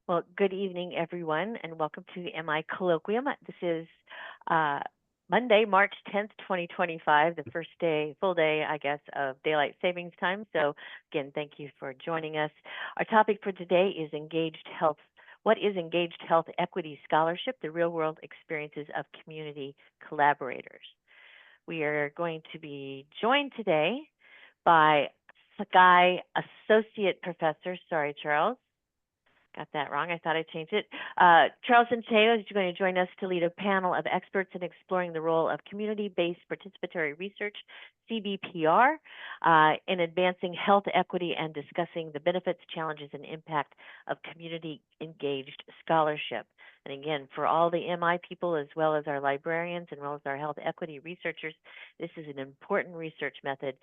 Well, good evening, everyone, and welcome to the MI Colloquium. This is uh, Monday, March 10th, 2025, the first day, full day, I guess, of daylight savings time. So, again, thank you for joining us. Our topic for today is engaged health. What is engaged health equity scholarship? The real world experiences of community collaborators. We are going to be joined today by Sky Associate Professor, sorry, Charles. Got that wrong. I thought I changed it. Charles Senteio is going to join us to lead a panel of experts in exploring the role of community-based participatory research, CBPR, in advancing health equity and discussing the benefits, challenges, and impact of community-engaged scholarship. And again, for all the MI people, as well as our librarians, and well as our health equity researchers, this is an important research method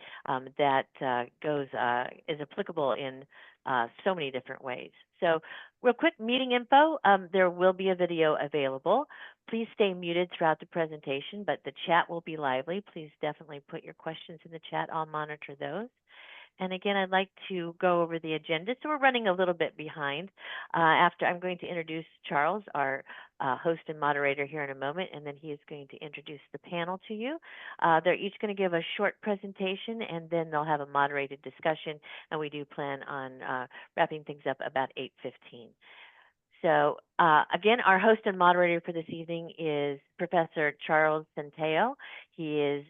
that is applicable in so many different ways. So real quick, meeting info, there will be a video available. Please stay muted throughout the presentation, but the chat will be lively. Please definitely put your questions in the chat. I'll monitor those. And again, I'd like to go over the agenda. So we're running a little bit behind. After I'm going to introduce Charles, our host and moderator here in a moment, and then he is going to introduce the panel to you. They're each going to give a short presentation, and then they'll have a moderated discussion, and we do plan on wrapping things up about 8:15. So again, our host and moderator for this evening is Professor Charles Senteio.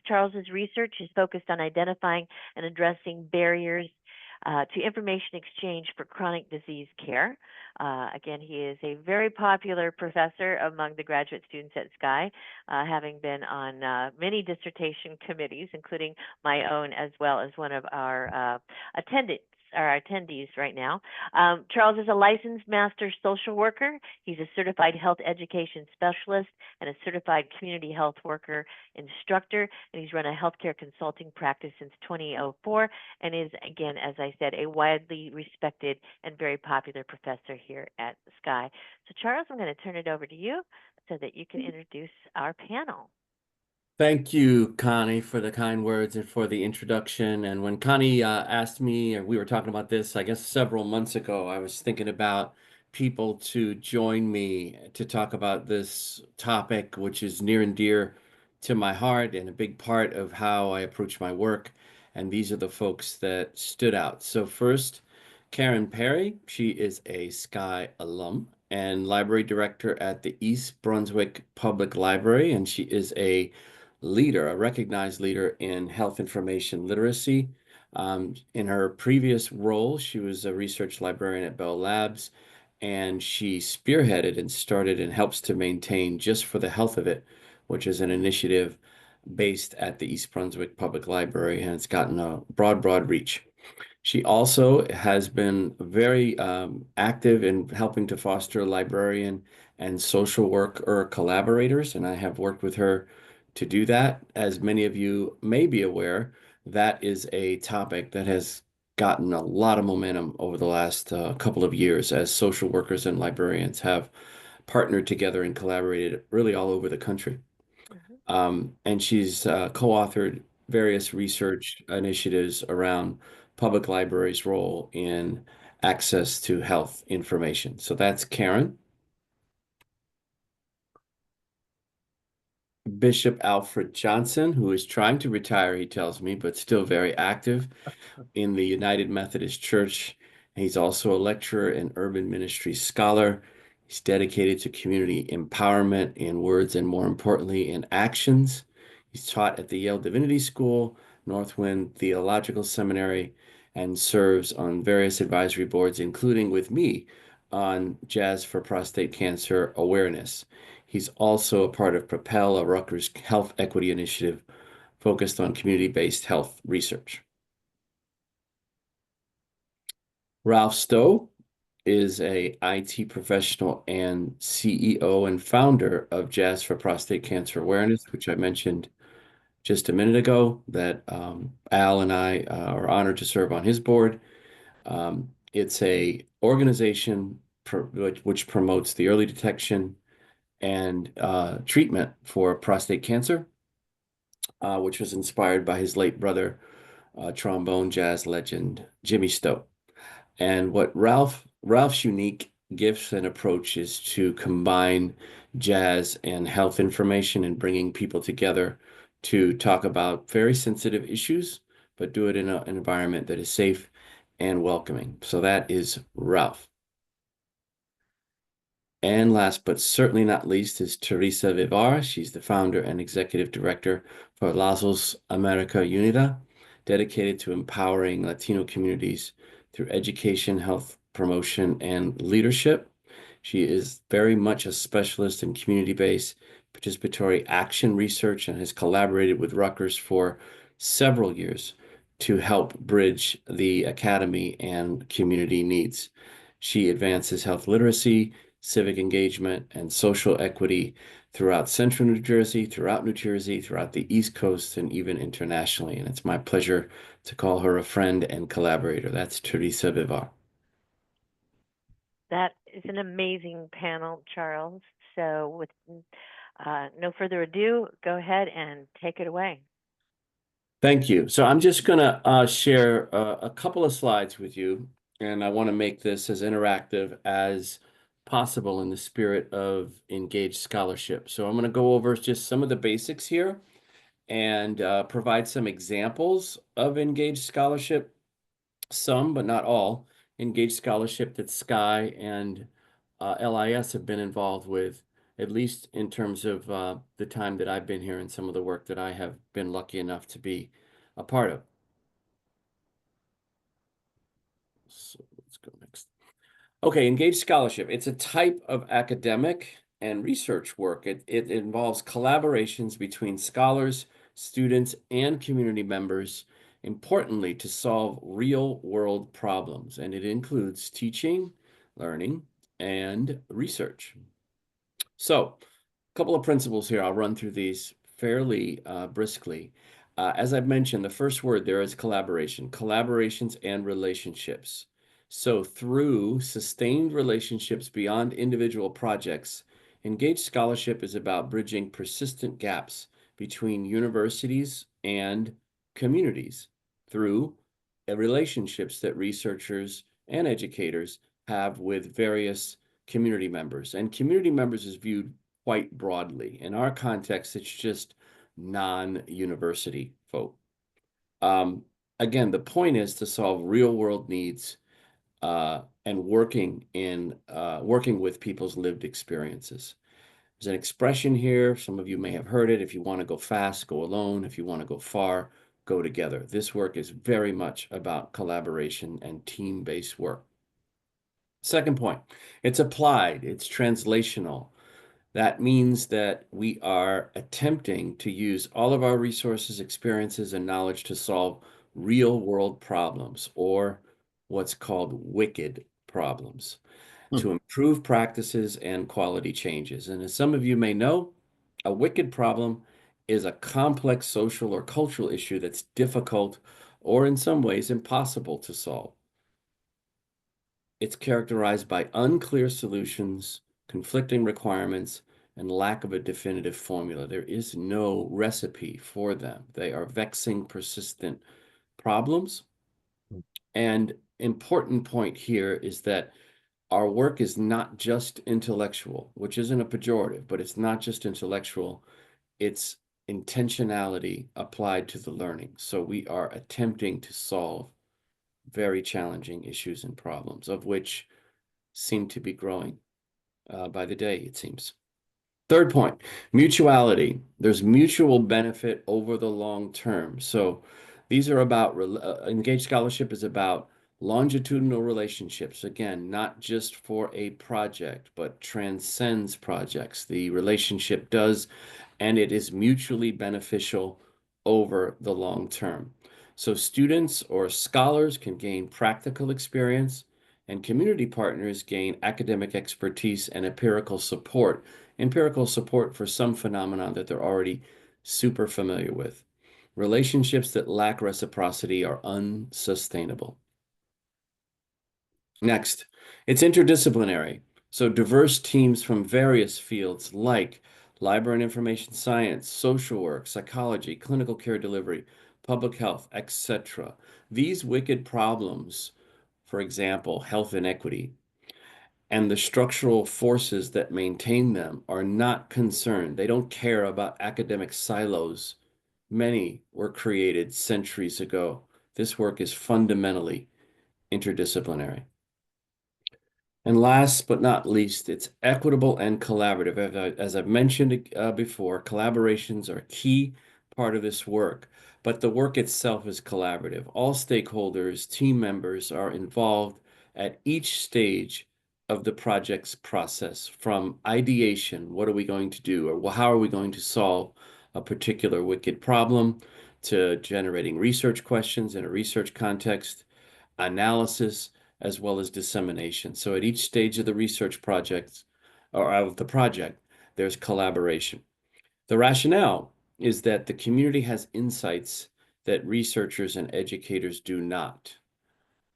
Charles's research is focused on identifying and addressing barriers to information exchange for chronic disease care. Again, he is a very popular professor among the graduate students at Sky, having been on many dissertation committees, including my own, as well as one of our attendees right now. Charles is a licensed master social worker. He's a certified health education specialist and a certified community health worker instructor. And he's run a healthcare consulting practice since 2004 and is, again, as I said, a widely respected and very popular professor here at Sky. So, Charles, I'm going to turn it over to you so that you can introduce our panel. Thank you, Connie, for the kind words and for the introduction. And when Connie asked me, or we were talking about this, I guess several months ago, I was thinking about people to join me to talk about this topic, which is near and dear to my heart and a big part of how I approach my work. And these are the folks that stood out. So first, Karen Perry, she is a Sky alum and library director at the East Brunswick Public Library, and she is a recognized leader in health information literacy. In her previous role, she was a research librarian at Bell Labs, and she spearheaded and started and helps to maintain Just for the Health of It, which is an initiative based at the East Brunswick Public Library, and it's gotten a broad reach. She also has been very active in helping to foster librarian and social worker collaborators, and I have worked with her to do that. As many of you may be aware, that is a topic that has gotten a lot of momentum over the last couple of years as social workers and librarians have partnered together and collaborated really all over the country. Mhm. And she's co-authored various research initiatives around public libraries' role in access to health information. So that's Karen. Bishop Alfred Johnson, who is trying to retire, he tells me, but still very active in the United Methodist Church. He's also a lecturer and urban ministry scholar. He's dedicated to community empowerment in words and, more importantly, in actions. He's taught at the Yale Divinity School, Northwind Theological Seminary, and serves on various advisory boards, including with me on Jazz for Prostate Cancer Awareness. He's also a part of Propel, a Rutgers health equity initiative focused on community-based health research. Ralph Stowe is a IT professional and CEO and founder of Jazz for Prostate Cancer Awareness, which I mentioned just a minute ago, that Al and I are honored to serve on his board. It's a organization which promotes the early detection and treatment for prostate cancer, which was inspired by his late brother, trombone jazz legend Jimmy Stowe. And what Ralph's unique gifts and approaches to combine jazz and health information and bringing people together to talk about very sensitive issues, but do it in an environment that is safe and welcoming. So that is Ralph. And last but certainly not least is Teresa Vivar. She's the founder and executive director for Lazos America Unida, dedicated to empowering Latino communities through education, health promotion, and leadership. She is very much a specialist in community-based participatory action research and has collaborated with Rutgers for several years to help bridge the academy and community needs. She advances health literacy, civic engagement, and social equity throughout central New Jersey, throughout New Jersey, throughout the East Coast, and even internationally. And it's my pleasure to call her a friend and collaborator. That's Teresa Vivar. That is an amazing panel, Charles. So, with no further ado, go ahead and take it away. Thank you. So I'm just going to share a couple of slides with you, and I want to make this as interactive as possible in the spirit of engaged scholarship. So I'm going to go over just some of the basics here and provide some examples of engaged scholarship, some, but not all, engaged scholarship that Sky and LIS have been involved with, at least in terms of the time that I've been here and some of the work that I have been lucky enough to be a part of. So let's go next. Okay, engaged scholarship. It's a type of academic and research work. It involves collaborations between scholars, students, and community members, importantly, to solve real-world problems. And it includes teaching, learning, and research. So, a couple of principles here. I'll run through these fairly briskly. As I've mentioned, the first word there is collaboration, collaborations and relationships. So through sustained relationships beyond individual projects, engaged scholarship is about bridging persistent gaps between universities and communities through relationships that researchers and educators have with various community members. And community members is viewed quite broadly. In our context, it's just non-university folk. Um, Again, the point is to solve real-world needs and working with people's lived experiences. There's an expression here. Some of you may have heard it. If you want to go fast, go alone. If you want to go far, go together. This work is very much about collaboration and team-based work. Second point, it's applied, it's translational. That means that we are attempting to use all of our resources, experiences, and knowledge to solve real world problems, or what's called wicked problems, to improve practices and quality changes. And as some of you may know, a wicked problem is a complex social or cultural issue that's difficult or in some ways impossible to solve. It's characterized by unclear solutions, conflicting requirements, and lack of a definitive formula. There is no recipe for them. They are vexing, persistent problems. And important point here is that our work is not just intellectual, which isn't a pejorative, but it's not just intellectual. It's intentionality applied to the learning. So we are attempting to solve very challenging issues and problems, of which seem to be growing by the day, it seems. Third point, mutuality. There's mutual benefit over the long term. So these are about, engaged scholarship is about longitudinal relationships. Again, not just for a project, but transcends projects. The relationship does, and it is mutually beneficial over the long term. So students or scholars can gain practical experience, and community partners gain academic expertise and empirical support for some phenomenon that they're already super familiar with. Relationships that lack reciprocity are unsustainable. Next, it's interdisciplinary. So diverse teams from various fields like library and information science, social work, psychology, clinical care delivery, public health, etc. These wicked problems, for example, health inequity, and the structural forces that maintain them are not concerned. They don't care about academic silos. Many were created centuries ago. This work is fundamentally interdisciplinary. And last but not least, it's equitable and collaborative. As I've mentioned before, collaborations are a key part of this work, but the work itself is collaborative. All stakeholders, team members are involved at each stage of the project's process, from ideation, what are we going to do, or how are we going to solve a particular wicked problem, to generating research questions in a research context, analysis, as well as dissemination. So at each stage of the research project or of the project, there's collaboration. The rationale is that the community has insights that researchers and educators do not.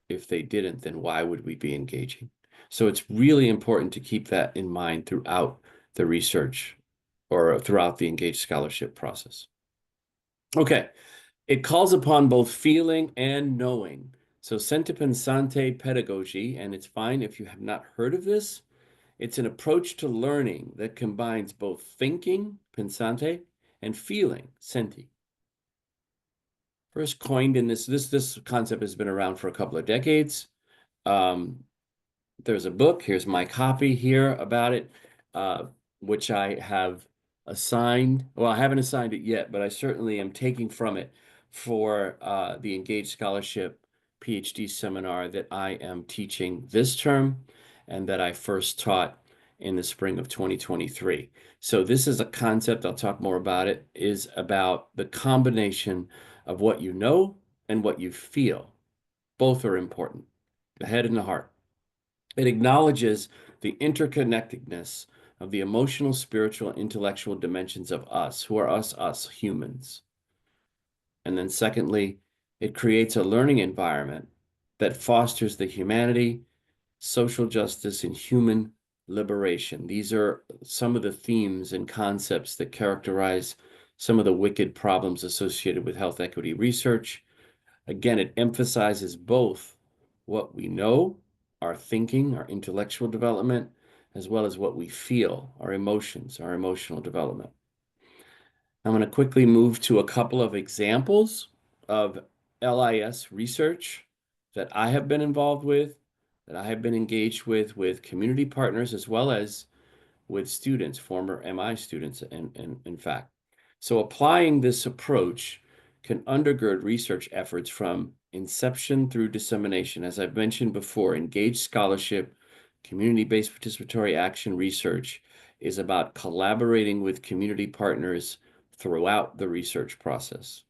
If they didn't, then why would we be engaging? So it's really important to keep that in mind throughout the research or throughout the engaged scholarship process. Okay, it calls upon both feeling and knowing. So sentipensante pedagogy, and it's fine if you have not heard of this. It's an approach to learning that combines both thinking, pensante, and feeling, senti. First coined in this concept has been around for a couple of decades. Um, there's a book, here's my copy here about it, uh, which I have assigned. Well, I haven't assigned it yet, but I certainly am taking from it for the Engaged Scholarship PhD seminar that I am teaching this term and that I first taught in the spring of 2023. So this is a concept, I'll talk more about it, is about the combination of what you know and what you feel. Both are important, the head and the heart. It acknowledges the interconnectedness of the emotional, spiritual, intellectual dimensions of us, who are us humans. And then secondly, it creates a learning environment that fosters the humanity, social justice, and human liberation. These are some of the themes and concepts that characterize some of the wicked problems associated with health equity research. Again, it emphasizes both what we know, our thinking, our intellectual development, as well as what we feel, our emotions, our emotional development. I'm going to quickly move to a couple of examples of LIS research that I have been involved with, that I have been engaged with community partners, as well as with students, former MI students, in fact. So applying this approach can undergird research efforts from inception through dissemination. As I've mentioned before, engaged scholarship, community-based participatory action research is about collaborating with community partners throughout the research process.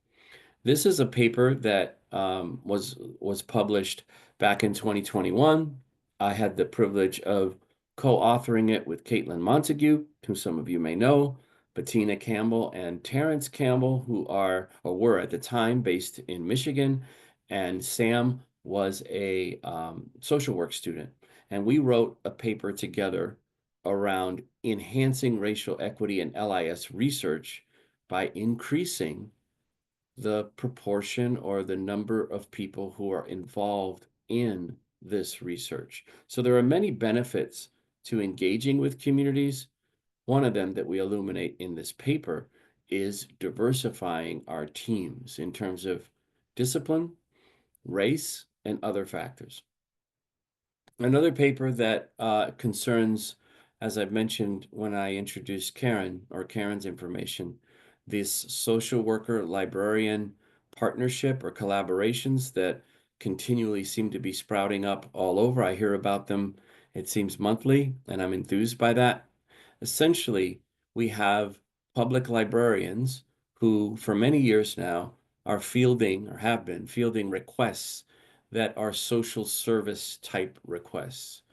This is a paper that was published back in 2021. I had the privilege of co-authoring it with Caitlin Montague, who some of you may know, Bettina Campbell and Terrence Campbell, who are or were at the time based in Michigan, and Sam was a social work student. And we wrote a paper together around enhancing racial equity in LIS research by increasing the proportion or the number of people who are involved in this research. So there are many benefits to engaging with communities. One of them that we illuminate in this paper is diversifying our teams in terms of discipline, race, and other factors. Another paper that concerns, as I've mentioned when I introduced Karen or Karen's information, this social worker librarian partnership or collaborations that continually seem to be sprouting up all over. I hear about them, it seems monthly, and I'm enthused by that. Essentially, we have public librarians who, for many years now, are fielding or have been fielding requests that are social service type requests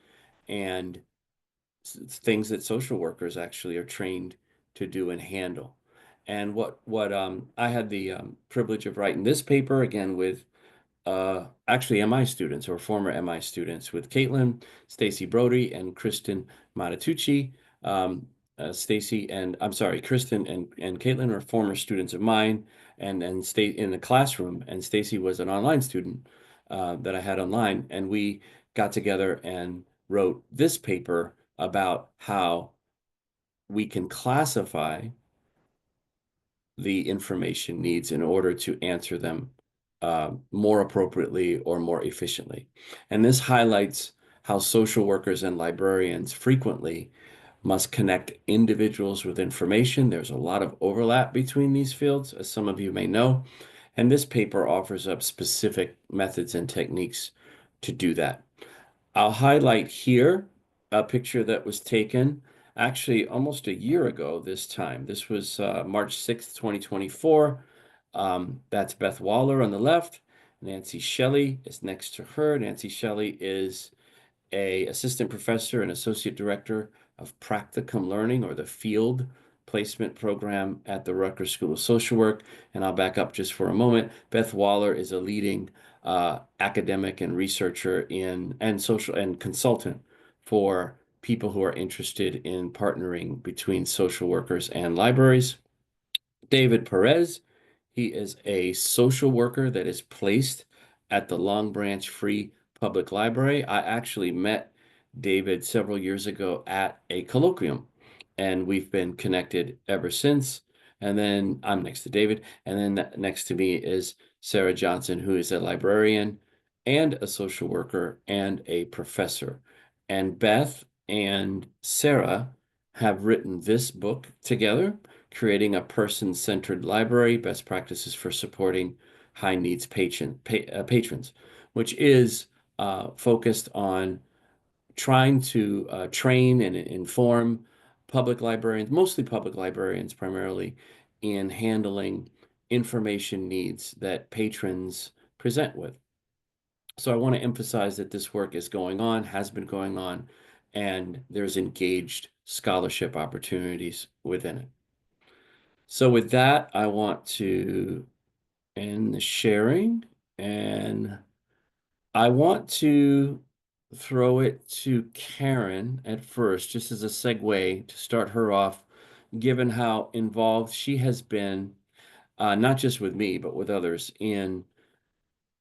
and things that social workers actually are trained to do and handle. And what I had the privilege of writing this paper again with actually MI students or former MI students with Caitlin, Stacy Brody, and Kristen Matatucci. Stacy and I'm sorry, Kristen and Caitlin are former students of mine and stay in the classroom. And Stacy was an online student that I had online, and we got together and wrote this paper about how we can classify the information needs in order to answer them more appropriately or more efficiently. And this highlights how social workers and librarians frequently must connect individuals with information. There's a lot of overlap between these fields, as some of you may know, and this paper offers up specific methods and techniques to do that. I'll highlight here a picture that was taken actually almost a year ago this time. This was March 6th, 2024. That's Beth Waller on the left. Nancy Shelley is next to her. Nancy Shelley is a assistant professor and associate director of practicum learning, or the field placement program at the Rutgers School of Social Work. And I'll back up just for a moment. Beth Waller is a leading academic and researcher and social and consultant for people who are interested in partnering between social workers and libraries. David Perez, he is a social worker that is placed at the Long Branch Free Public Library. I actually met David several years ago at a colloquium, and we've been connected ever since. And then I'm next to David, and then next to me is Sarah Johnson, who is a librarian and a social worker and a professor. And Beth and Sarah have written this book together, Creating a Person-Centered Library, Best Practices for Supporting High Needs Patrons, which is focused on trying to train and inform public librarians, mostly public librarians primarily, in handling information needs that patrons present with. So I want to emphasize that this work is going on, has been going on, and there's engaged scholarship opportunities within it. So with that, I want to end the sharing, and I want to throw it to Karen at first, just as a segue to start her off, given how involved she has been, not just with me, but with others, in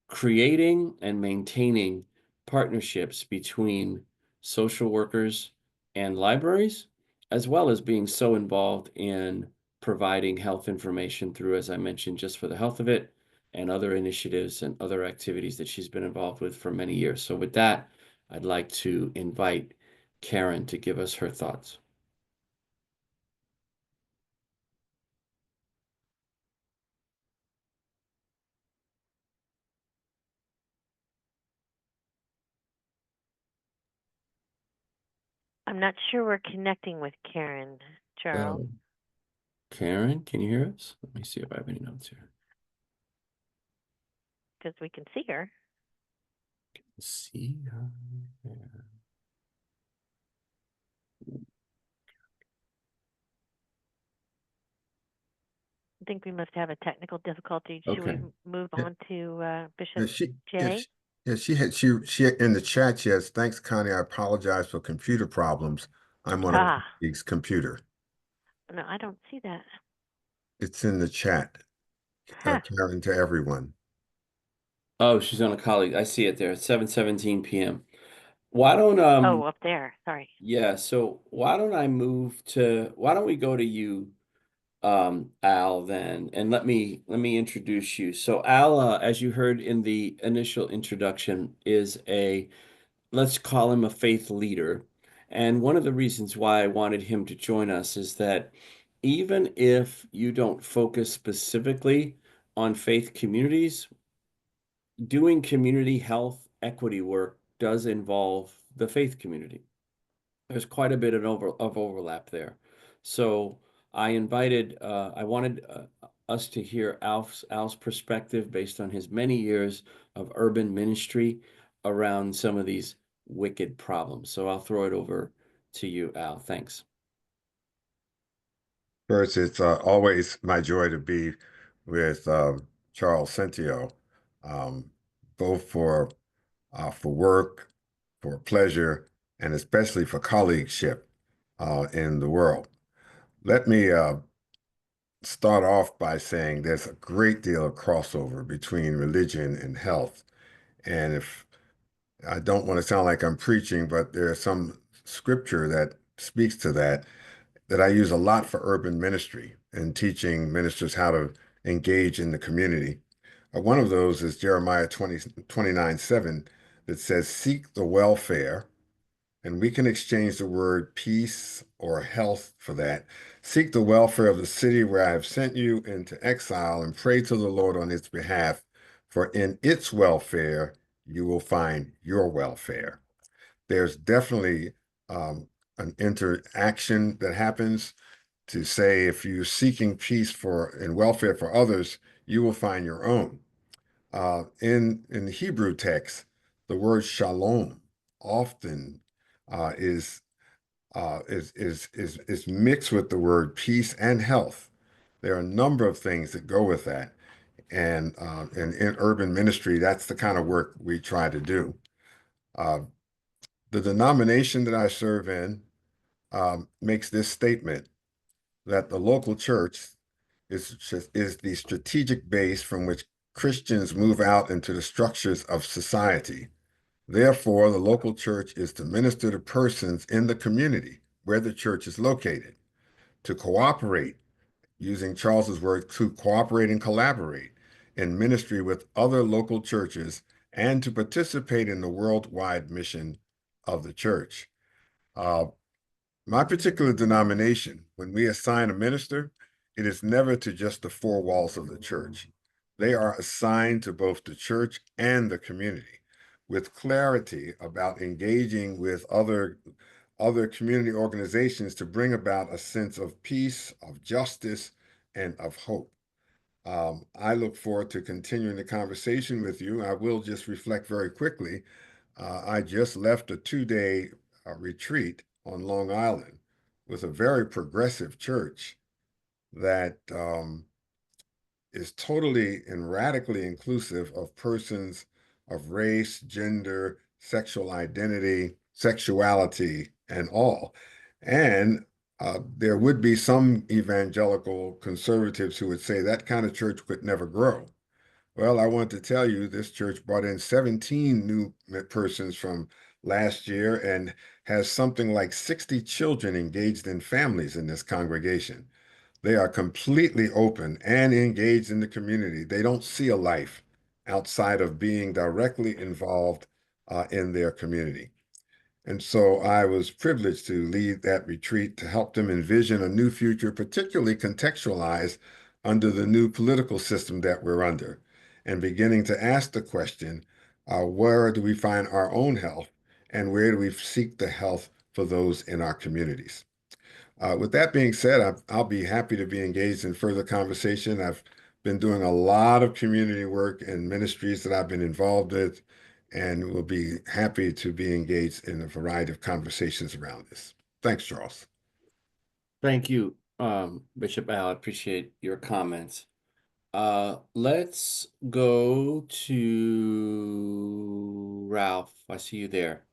creating and maintaining partnerships between social workers and libraries, as well as being so involved in providing health information through, as I mentioned, Just for the Health of It, and other initiatives and other activities that she's been involved with for many years. So with that, I'd like to invite Karen to give us her thoughts. I'm not sure we're connecting with Karen, Charles, So, Karen, can you hear us? Let me see if I have any notes here. because we can see her. See her there. I think we must have a technical difficulty. Should we Okay. move Yeah, on to Bishop yeah, she, yeah, J? she, yeah, she in the chat. She has, thanks, Connie. I apologize for computer problems. I'm on a Ah, colleague's computer. no, I don't see that. It's in the chat, Huh. Karen, to everyone. Oh, she's on a colleague. I see it there. It's 7:17 p.m. Why don't Oh, up there. Sorry. yeah, so why don't we go to you, Al, then, and let me introduce you. So Al, as you heard in the initial introduction, is a, let's call him a faith leader. And one of the reasons why I wanted him to join us is that even if you don't focus specifically on faith communities, doing community health equity work does involve the faith community. There's quite a bit of overlap there. So I wanted us to hear Al's perspective based on his many years of urban ministry around some of these wicked problems. So I'll throw it over to you, Al. Thanks. First, it's always my joy to be with Charles Senteio, um, both for work, for pleasure, and especially for colleagueship in the world. Let me start off by saying there's a great deal of crossover between religion and health. And if I don't want to sound like I'm preaching, but there's some scripture that speaks to that I use a lot for urban ministry and teaching ministers how to engage in the community. One of those is Jeremiah 29:7 that says, "Seek the welfare," and we can exchange the word peace or health for that. "Seek the welfare of the city where I have sent you into exile and pray to the Lord on its behalf, for in its welfare you will find your welfare." There's definitely an interaction that happens to say if you're seeking peace for and welfare for others, you will find your own. In the Hebrew text, the word shalom often is mixed with the word peace and health. There are a number of things that go with that, and in urban ministry, that's the kind of work we try to do. Uh, the denomination that I serve in makes this statement that the local church is the strategic base from which Christians move out into the structures of society. Therefore, the local church is to minister to persons in the community where the church is located, to cooperate, using Charles's word, to cooperate and collaborate in ministry with other local churches, and to participate in the worldwide mission of the church. Uh, my particular denomination, when we assign a minister, it is never to just the four walls of the church. They are assigned to both the church and the community with clarity about engaging with other community organizations to bring about a sense of peace, of justice, and of hope. I look forward to continuing the conversation with you. I will just reflect very quickly. I just left a 2-day retreat on Long Island with a very progressive church that is totally and radically inclusive of persons of race, gender, sexual identity, sexuality, and all. And there would be some evangelical conservatives who would say that kind of church could never grow. Well, I want to tell you, this church brought in 17 new persons from last year and has something like 60 children engaged in families in this congregation. They are completely open and engaged in the community. They don't see a life outside of being directly involved in their community. And so I was privileged to lead that retreat to help them envision a new future, particularly contextualized under the new political system that we're under, and beginning to ask the question, where do we find our own health, and where do we seek the health for those in our communities? With that being said, I'll be happy to be engaged in further conversation. I've been doing a lot of community work and ministries that I've been involved with, and will be happy to be engaged in a variety of conversations around this. Thanks, Charles. Thank you, Bishop Al. I appreciate your comments. Let's go to Ralph. I see you there.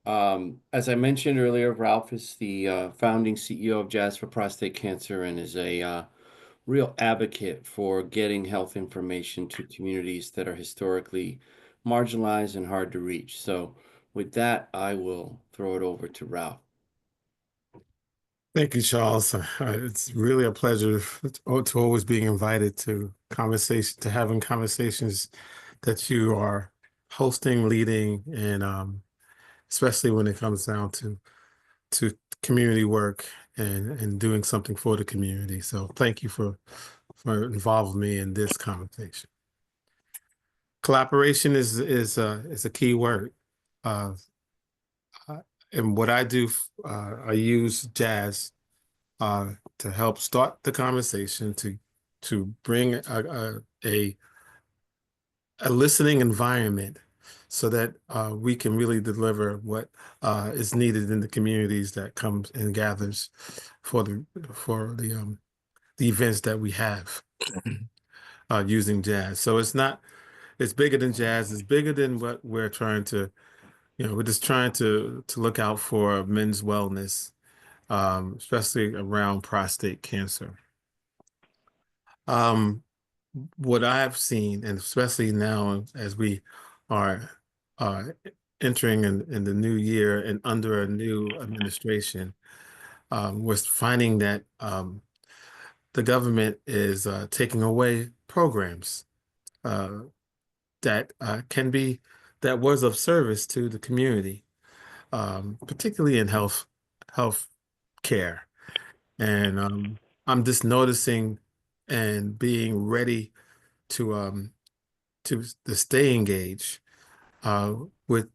As I mentioned earlier, Ralph is the founding CEO of Jazz for Prostate Cancer and is a real advocate for getting health information to communities that are historically marginalized and hard to reach. So with that, I will throw it over to Ralph. Thank you, Charles. It's really a pleasure to always being invited to having conversations that you are hosting, leading, and especially when it comes down to community work and doing something for the community. So thank you for involving me in this conversation. Collaboration is a key word. And what I do, I use jazz to help start the conversation, to bring a listening environment so that we can really deliver what is needed in the communities that comes and gathers for the events that we have using jazz. So it's bigger than jazz. It's bigger than what we're trying to, we're just trying to look out for men's wellness, especially around prostate cancer. What I have seen, and especially now as we are entering in the new year and under a new administration, we're finding that the government is taking away programs that that was of service to the community, particularly in health care. And I'm just noticing and being ready to to stay engaged with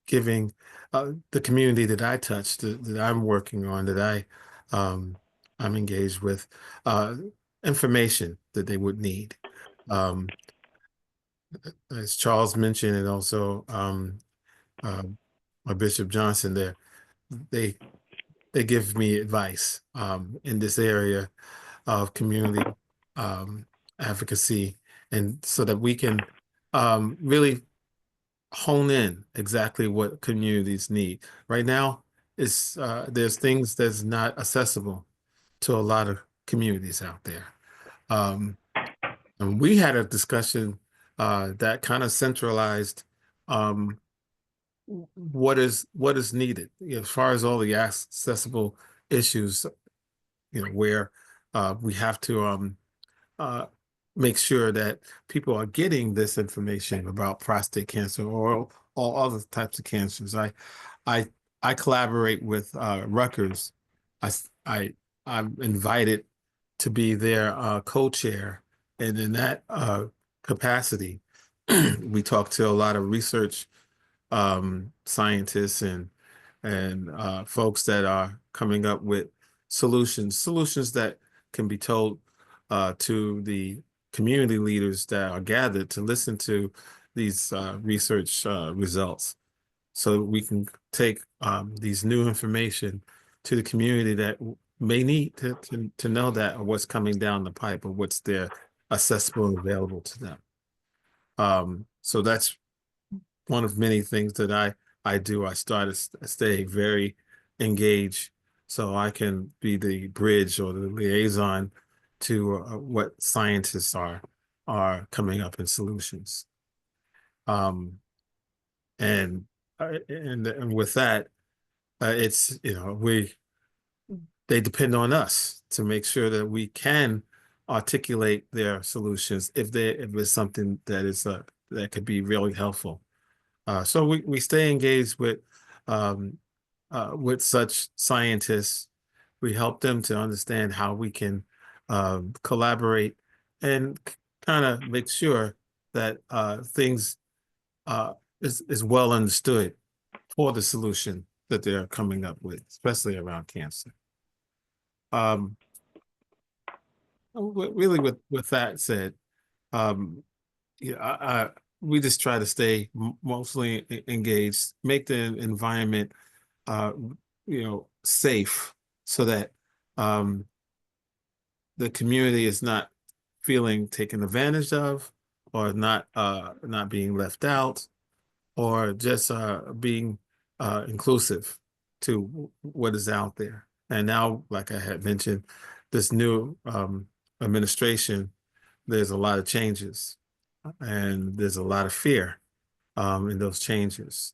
giving the community that I touch, that I'm working on, I'm engaged with, information that they would need. As Charles mentioned, and also my Bishop Johnson there, they give me advice in this area of community advocacy, and so that we can really hone in exactly what communities need. Right now, there's things that's not accessible to a lot of communities out there. And we had a discussion that kind of centralized what is needed, as far as all the accessible issues, where we have to uh, make sure that people are getting this information about prostate cancer or all other types of cancers. I I collaborate with Rutgers. I s- I I'm invited to be their co-chair, and in that capacity, we talk to a lot of research scientists and folks that are coming up with solutions that can be told to the community leaders that are gathered to listen to these research results, so we can take these new information to the community that may need to know that, or what's coming down the pipe, or what's there accessible and available to them. So that's one of many things that I do. I start to stay very engaged, so I can be the bridge or the liaison to what scientists are coming up in solutions. Um, and with that, it's, they depend on us to make sure that we can articulate their solutions if it's something that is that could be really helpful. So we stay engaged with such scientists. We help them to understand how we can collaborate and kind of make sure that things is well understood for the solution that they're coming up with, especially around cancer. Um, really, with that said, um, yeah, we just try to stay mostly engaged, make the environment, uh, safe, so that the community is not feeling taken advantage of, or not being left out, or just being inclusive to what is out there. And now, like I had mentioned, this new administration, there's a lot of changes, and there's a lot of fear in those changes.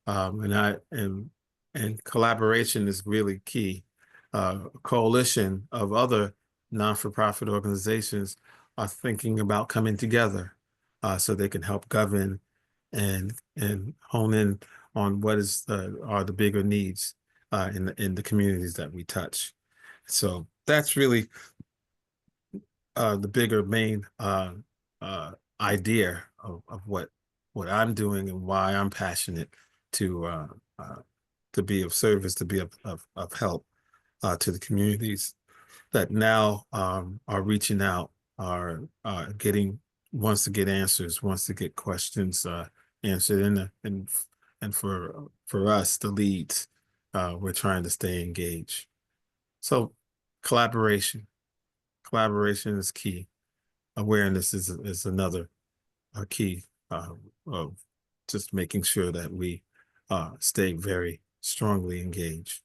And collaboration is really key. A coalition of other non-for-profit organizations are thinking about coming together so they can help govern and hone in on what are the bigger needs in the communities that we touch. So that's really the bigger main idea of what I'm doing and why I'm passionate to be of service, to be of help to the communities that now are reaching out, are getting, wants to get answers, wants to get questions answered, and for us, the leads, we're trying to stay engaged. So collaboration is key. Awareness is another key of just making sure that we stay very strongly engaged.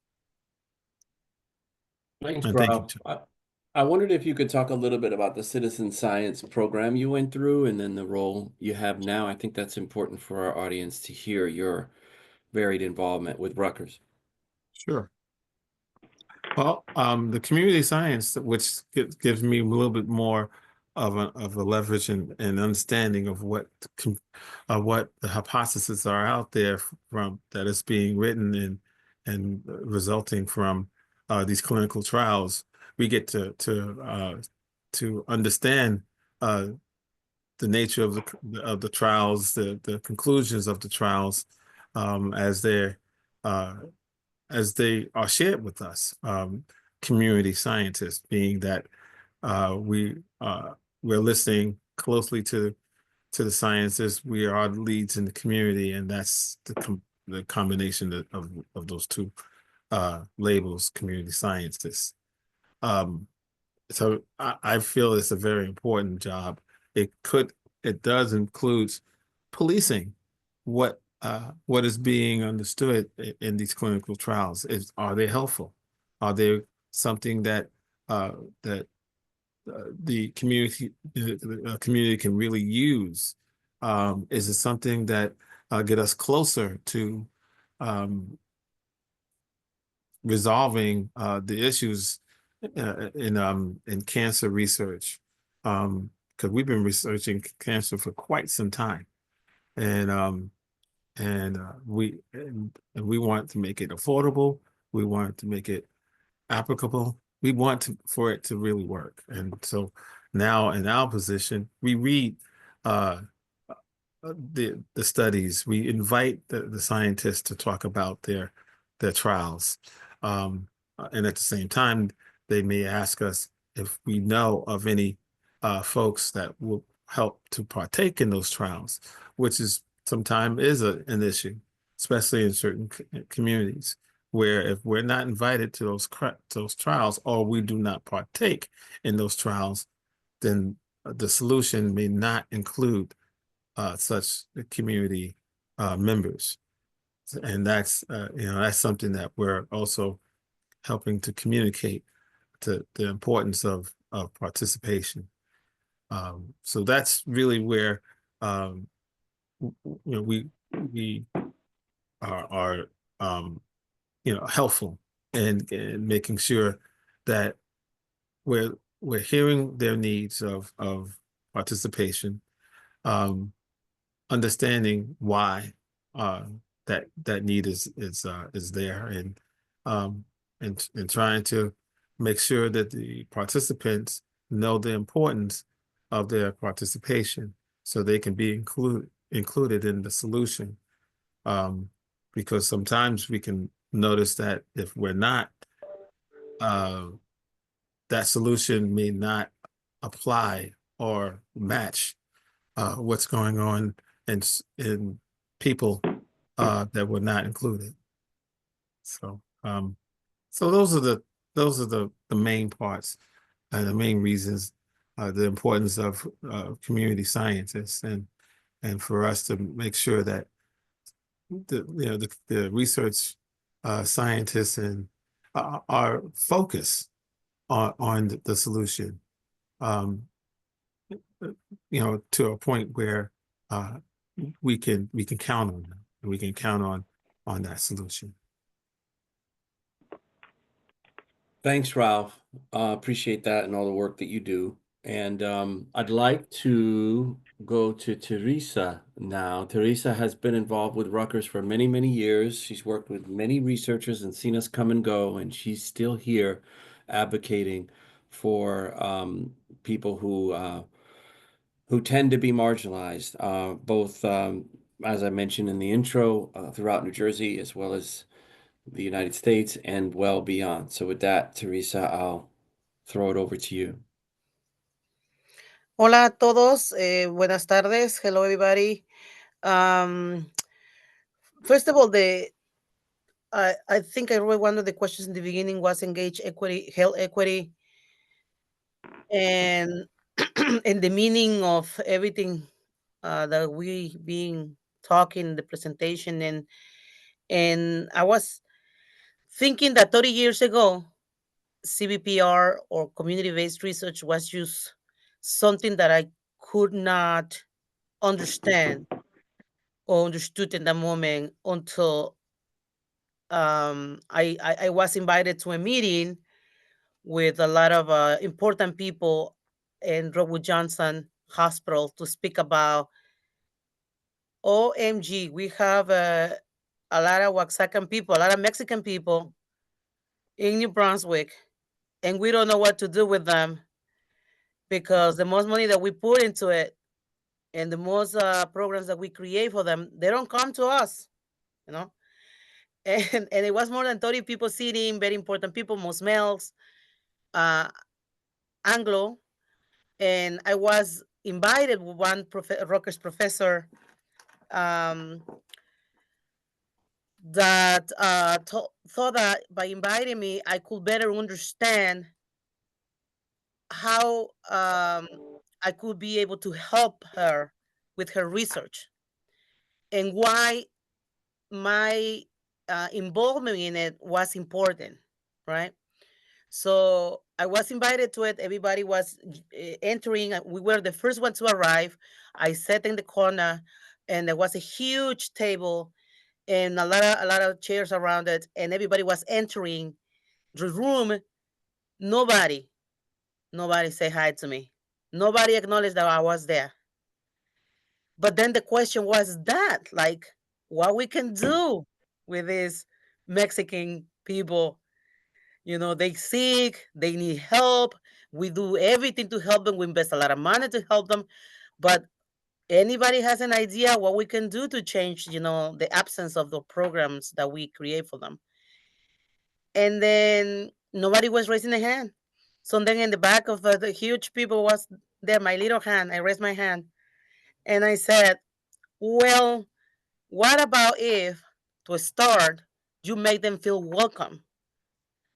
Thanks, And thank you, bro. Chuck. I wondered if you could talk a little bit about the citizen science program you went through and then the role you have now. I think that's important for our audience to hear your varied involvement with Rutgers. Sure. Well, the community science, which gives me a little bit more of a leverage and understanding of what the hypotheses are out there from that is being written and resulting from these clinical trials. We get to understand the nature of the trials, the conclusions of the trials, as uh, they are shared with us, community scientists, being that we're listening closely to the scientists. We are the leads in the community, and that's the combination of those two labels, community scientists. Um, so I feel it's a very important job. It could, it does include policing what is being understood in these clinical trials. Are they helpful? Are they something that uh, that the community can really use? Is it something that get us closer to um, resolving the issues in cancer research, because we've been researching cancer for quite some time, and and we want to make it affordable. We want to make it applicable. We want for it to really work. And so now in our position, we read uh, the studies. We invite the scientists to talk about their trials, and at the same time, they may ask us if we know of any folks that will help to partake in those trials, which is sometimes is an issue, especially in certain communities where if we're not invited to those trials or we do not partake in those trials, then the solution may not include such community members. And that's that's something that we're also helping to communicate to the importance of participation. So that's really where we are helpful in making sure that we're hearing their needs of participation, um, understanding why uh, that need is there, um, and trying to make sure that the participants know the importance of their participation so they can be included in the solution. Because sometimes we can notice that if we're not, uh, that solution may not apply or match what's going on in people that were not included. So, so those are the main parts and the main reasons, the importance of community scientists and for us to make sure that the research scientists and are focused on the solution. Um, to a point where uh, we can count on them, and we can count on that solution. Thanks, Ralph. Appreciate that and all the work that you do. And I'd like to go to Teresa now. Teresa has been involved with Rutgers for many, many years. She's worked with many researchers and seen us come and go, and she's still here advocating for people who tend to be marginalized, both, as I mentioned in the intro, throughout New Jersey, as well as the United States and well beyond. So with that, Teresa, I'll throw it over to you. Hola a todos, buenas tardes. Hello, everybody. Um, First of all, I think I wrote one of the questions in the beginning was engage equity, health equity, and and the meaning of everything that we been talking the presentation, and I was thinking that 30 years ago CBPR or community-based research was just something that I could not understand or understood in that moment until I was invited to a meeting with a lot of important people in Rockwood Johnson Hospital to speak about OMG. We have a lot of Oaxacan people, a lot of Mexican people in New Brunswick, and we don't know what to do with them because the most money that we put into it and the most programs that we create for them, they don't come to us, you know. And it was more than 30 people sitting, very important people, most males, uh, Anglo, and I was invited with one Rutgers professor um, that thought that by inviting me, I could better understand how I could be able to help her with her research and why my involvement in it was important, right? So I was invited to it. Everybody was entering. We were the first one to arrive. I sat in the corner, and there was a huge table and a lot of chairs around it, and everybody was entering the room. Nobody, nobody said hi to me. Nobody acknowledged that I was there. But then the question was that, like, what we can do with these Mexican people. They sick, they need help. We do everything to help them. We invest a lot of money to help them. But anybody has an idea what we can do to change, the absence of the programs that we create for them? And then nobody was raising a hand. So then in the back of the huge people was there, my little hand. I raised my hand and I said, well, what about if to start, you make them feel welcome?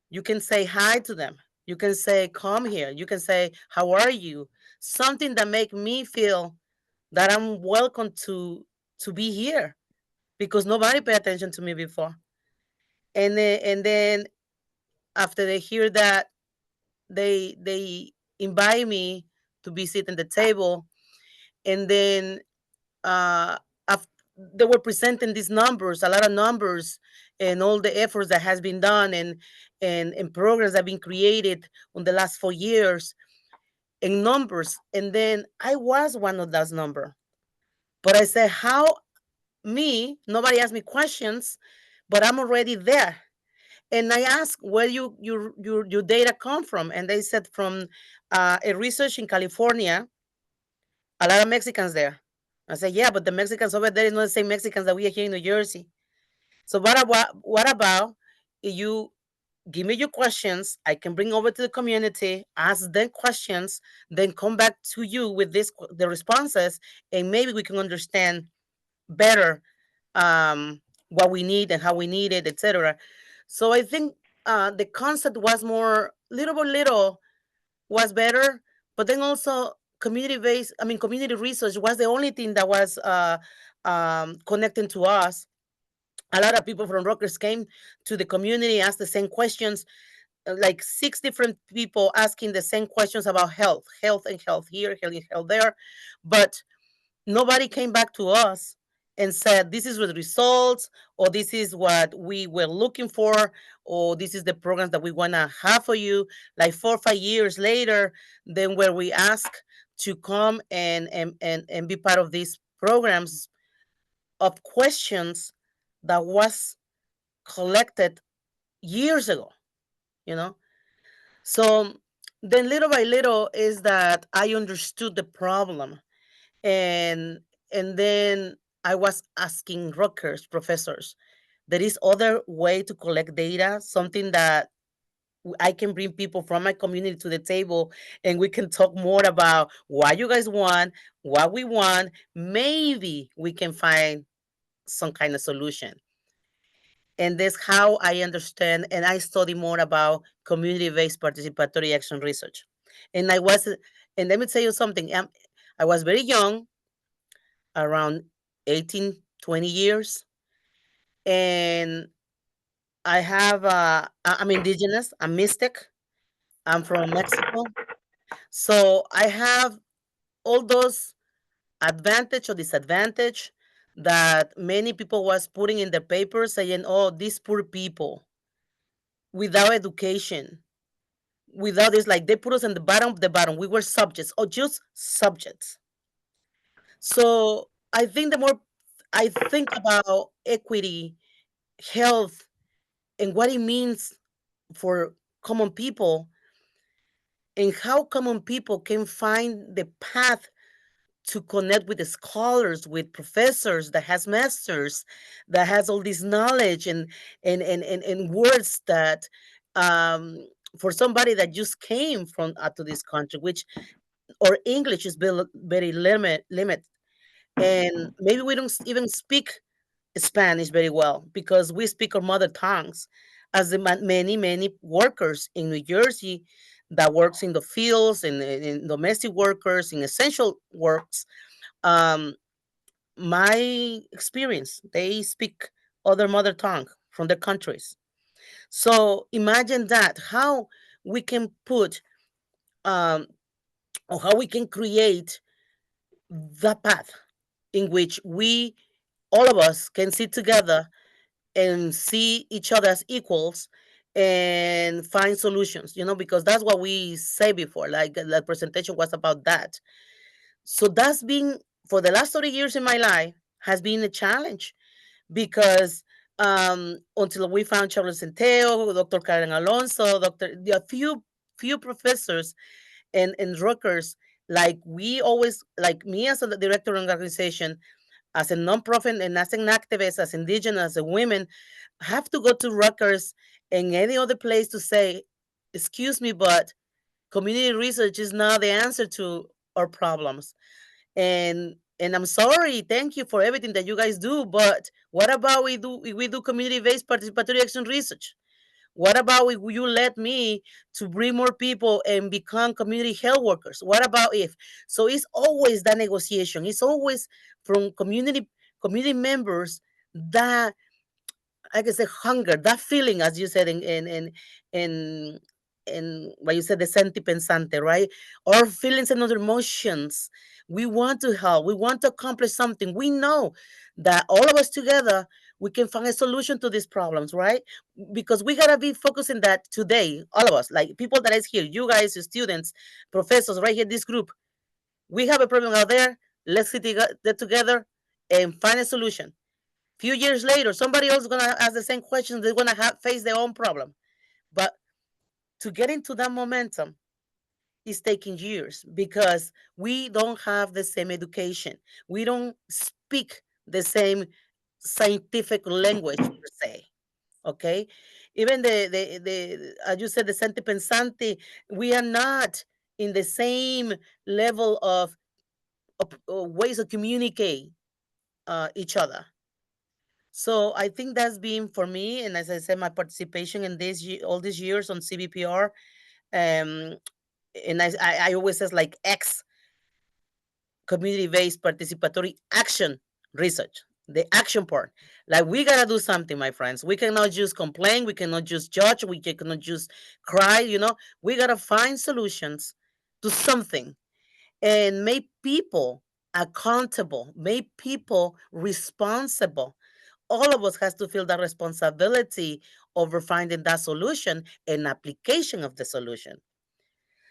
You can say hi to them. You can say, come here. You can say, how are you? Something that make me feel that I'm welcome to be here because nobody paid attention to me before. And then after they hear that, they invite me to be sitting at the table. And then uh, af- they were presenting these numbers, a lot of numbers, and all the efforts that has been done and programs that have been created in the last 4 years in numbers. And then I was one of those number. But I said, how me? Nobody asked me questions, but I'm already there. And I asked where your data come from, and they said from a research in California. A lot of Mexicans there. I said, yeah, but the Mexicans over there is not the same Mexicans that we are here in New Jersey. So what about if you give me your questions? I can bring over to the community, ask them questions, then come back to you with the responses, and maybe we can understand better what we need and how we need it, etc. So I think the concept was more little by little was better, but then also community research was the only thing that was connecting to us. A lot of people from Rutgers came to the community, asked the same questions, like 6 different people asking the same questions about health and health here, health and health there. But nobody came back to us and said this is the results, or this is what we were looking for, or this is the programs that we want to have for you, like 4 or 5 years later, then where we ask to come and be part of these programs of questions that was collected years ago, you know so then little by little is that I understood the problem. And and then I was asking Rutgers professors, there is other way to collect data, something that I can bring people from my community to the table, and we can talk more about what you guys want, what we want. Maybe we can find some kind of solution. And that's how I understand and I study more about community-based participatory action research. And I was, and let me tell you something. I was very young, around 18, 20 years. And I'm indigenous, I'm mystic. I'm from Mexico. So I have all those advantage or disadvantage that many people was putting in their papers saying, oh, these poor people without education, without this, like they put us in the bottom of the bottom. We were subjects or just subjects. So I think the more I think about equity, health, and what it means for common people, and how common people can find the path to connect with the scholars, with professors that has masters, that has all this knowledge and words that um, for somebody that just came from to this country, which or English is very limit, and maybe we don't even speak Spanish very well because we speak our mother tongues, as the many workers in New Jersey that works in the fields and in domestic workers in essential works. Um, my experience, they speak other mother tongue from their countries. So imagine that how we can put um, or how we can create the path in which we all of us can sit together and see each other as equals and find solutions, because that's what we say before, like the presentation was about that. So that's been for the last 30 years in my life has been a challenge because until we found Charles Senteio, Dr. Karen Alonso, a few professors and Rutgers, like we always, like me as a director of an organization, as a nonprofit and as an activist, as indigenous, as a women, have to go to Rutgers and any other place to say, excuse me, but community research is not the answer to our problems. And I'm sorry, thank you for everything that you guys do, but what about we do community-based participatory action research? What about if you let me to bring more people and become community health workers? What about if? So it's always that negotiation. It's always from community members that, like I said, hunger, that feeling, as you said in what you said, the senti pensante, right? Our feelings and other emotions. We want to help. We want to accomplish something. We know that all of us together, we can find a solution to these problems, right? Because we gotta be focusing that today, all of us, like people that is here, you guys, your students, professors, right here, this group. We have a problem out there. Let's get together and find a solution. Few years later, somebody else is gonna ask the same questions. They're gonna face their own problem. But to get into that momentum is taking years because we don't have the same education. We don't speak the same scientific language per se. Okay, even the as you said, the senti pensante, we are not in the same level of ways of communicate each other. So I think that's been for me, and as I said, my participation in all these years on CBPR, um, and I always says like X community-based participatory action research, the action part. Like we gotta do something, my friends. We cannot just complain. We cannot just judge. We cannot just cry. We gotta find solutions to something and make people accountable, make people responsible. All of us has to feel that responsibility over finding that solution and application of the solution.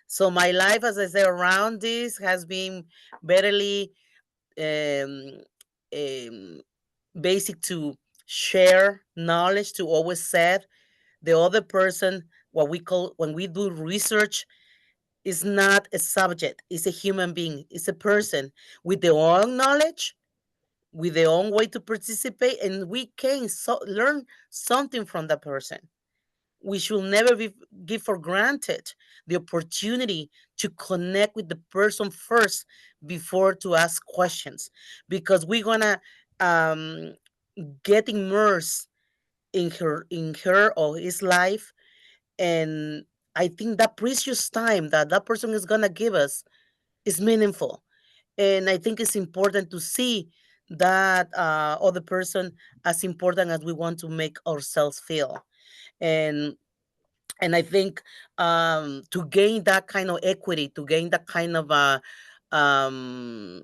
So my life, as I say, around this has been very um, um, basic to share knowledge, to always said the other person, what we call when we do research, is not a subject, it's a human being, it's a person with their own knowledge, with their own way to participate, and we can learn something from that person. We should never give for granted the opportunity to connect with the person first before to ask questions, because we're gonna um, get immersed in her or his life, and I think that precious time that that person is gonna give us is meaningful, and I think it's important to see that other person as important as we want to make ourselves feel. And And I think to gain that kind of equity, to gain that kind of um,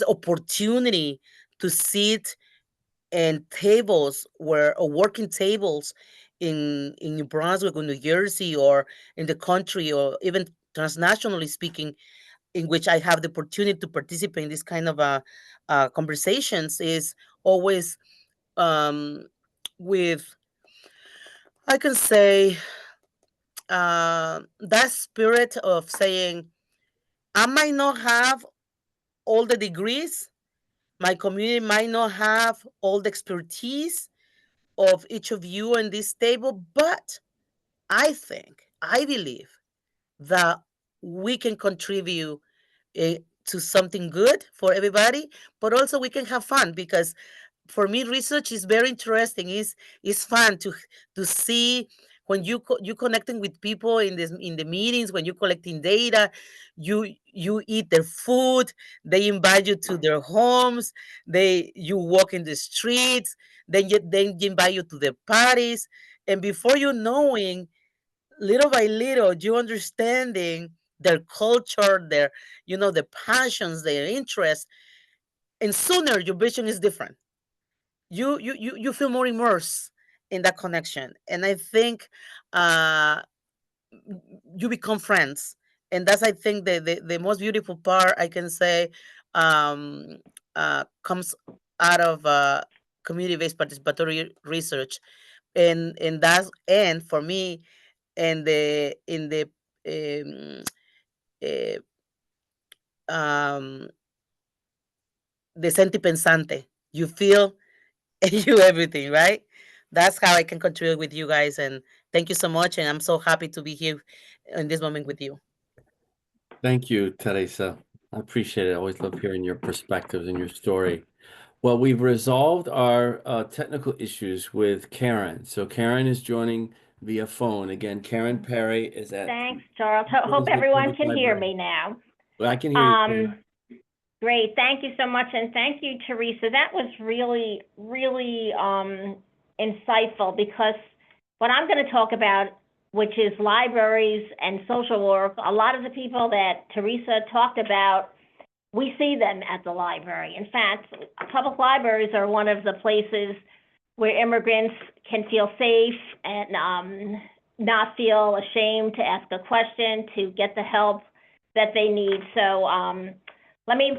opportunity to sit and tables where or working tables in New Brunswick or New Jersey or in the country or even transnationally speaking, in which I have the opportunity to participate in this kind of conversations, is always um, with, I can say, that spirit of saying, I might not have all the degrees, my community might not have all the expertise of each of you in this table, but I believe that we can contribute to something good for everybody, but also we can have fun because for me research is very interesting. It's fun to see when you connecting with people in the meetings, when you collecting data, you eat their food, they invite you to their homes, you walk in the streets, then you invite you to the parties, and before you knowing, little by little you understanding their culture, their the passions, their interests, and sooner your vision is different. You feel more immersed in that connection, and I think uh you become friends, and that's, I think, the most beautiful part, I can say, um comes out of community-based participatory research. And that's, and for me, in the um, uh, um the senti pensante, you feel you everything, right? That's how I can contribute with you guys. And thank you so much. And I'm so happy to be here in this moment with you. Thank you, Teresa. I appreciate it. I always love hearing your perspectives and your story. Well, we've resolved our technical issues with Karen. So Karen is joining via phone. Again, Karen Perry is at Thanks, Charles. Hope Brunswick everyone Public can hear Library. me now. Well, I can hear you, Karen. Great. Thank you so much. And thank you, Teresa. That was really, really insightful, because what I'm going to talk about, which is libraries and social work, a lot of the people that Teresa talked about, we see them at the library. In fact, public libraries are one of the places where immigrants can feel safe and not feel ashamed to ask a question, to get the help that they need. So let me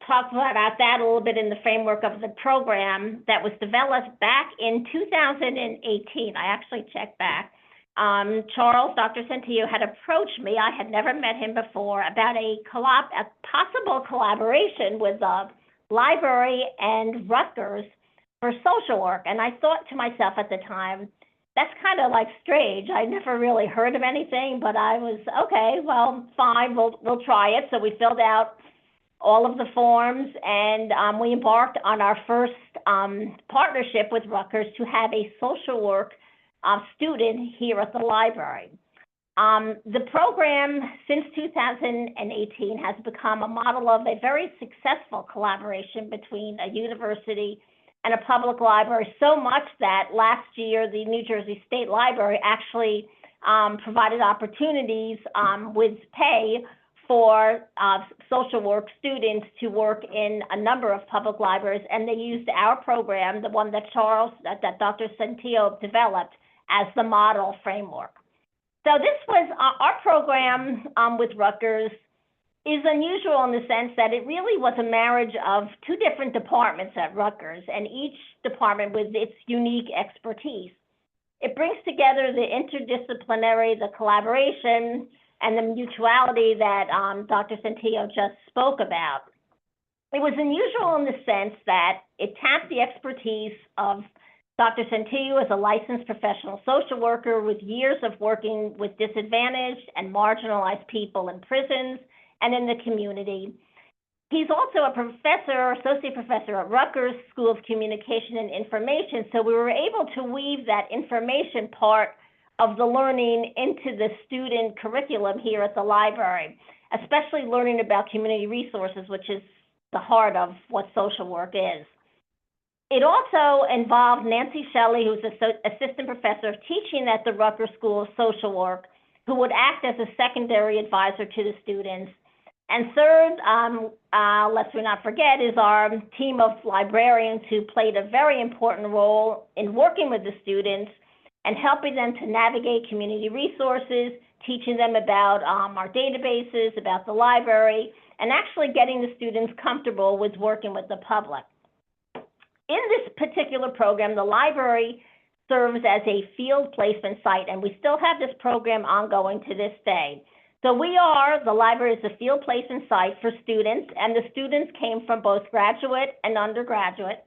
talk about that a little bit in the framework of the program that was developed back in 2018. I actually checked back. Charles, Dr. Senteio, had approached me. I had never met him before, about a possible collaboration with the library and Rutgers for social work. And I thought to myself at the time, that's kind of like strange. I never really heard of anything, but I was, okay, well, fine, we'll try it. So we filled out all of the forms, and we embarked on our first partnership with Rutgers to have a social work student here at the library. The program, since 2018, has become a model of a very successful collaboration between a university and a public library, so much that last year the New Jersey State Library actually provided opportunities with pay for social work students to work in a number of public libraries, and they used our program, the one that Dr. Senteio developed, as the model framework. So this was our program with Rutgers is unusual in the sense that it really was a marriage of two different departments at Rutgers, and each department with its unique expertise. It brings together the interdisciplinary, the collaboration, and the mutuality that Dr. Senteio just spoke about. It was unusual in the sense that it tapped the expertise of Dr. Senteio as a licensed professional social worker with years of working with disadvantaged and marginalized people in prisons and in the community. He's also a professor, associate professor at Rutgers School of Communication and Information, so we were able to weave that information part of the learning into the student curriculum here at the library, especially learning about community resources, which is the heart of what social work is. It also involved Nancy Shelley, who's an assistant professor of teaching at the Rutgers School of Social Work, who would act as a secondary advisor to the students. And third, lest we not forget, is our team of librarians who played a very important role in working with the students and helping them to navigate community resources, teaching them about our databases, about the library, and actually getting the students comfortable with working with the public. In this particular program, the library serves as a field placement site, and we still have this program ongoing to this day. So the library is a field placement site for students, and the students came from both graduate and undergraduate,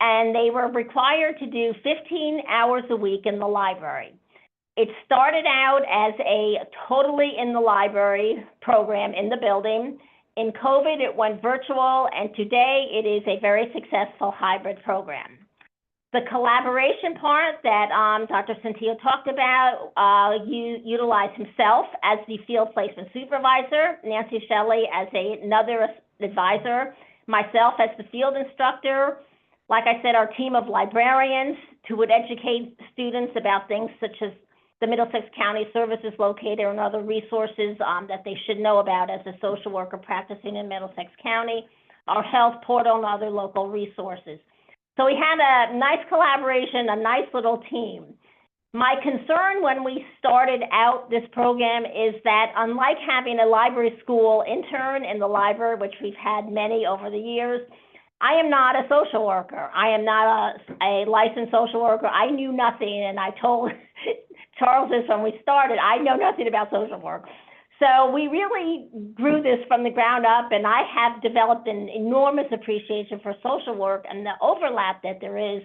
and they were required to do 15 hours a week in the library. It started out as a totally in the library program in the building. In COVID, it went virtual, and today it is a very successful hybrid program. The collaboration part that Dr. Senteio talked about, utilized himself as the field placement supervisor, Nancy Shelley as another advisor, myself as the field instructor. Like I said, our team of librarians who would educate students about things such as the Middlesex County Services Locator and other resources that they should know about as a social worker practicing in Middlesex County, our health portal, and other local resources. So we had a nice collaboration, a nice little team. My concern when we started out this program is that unlike having a library school intern in the library, which we've had many over the years, I am not a social worker. I am not a licensed social worker. I knew nothing, and I told Charles this when we started. I know nothing about social work. So we really grew this from the ground up, and I have developed an enormous appreciation for social work and the overlap that there is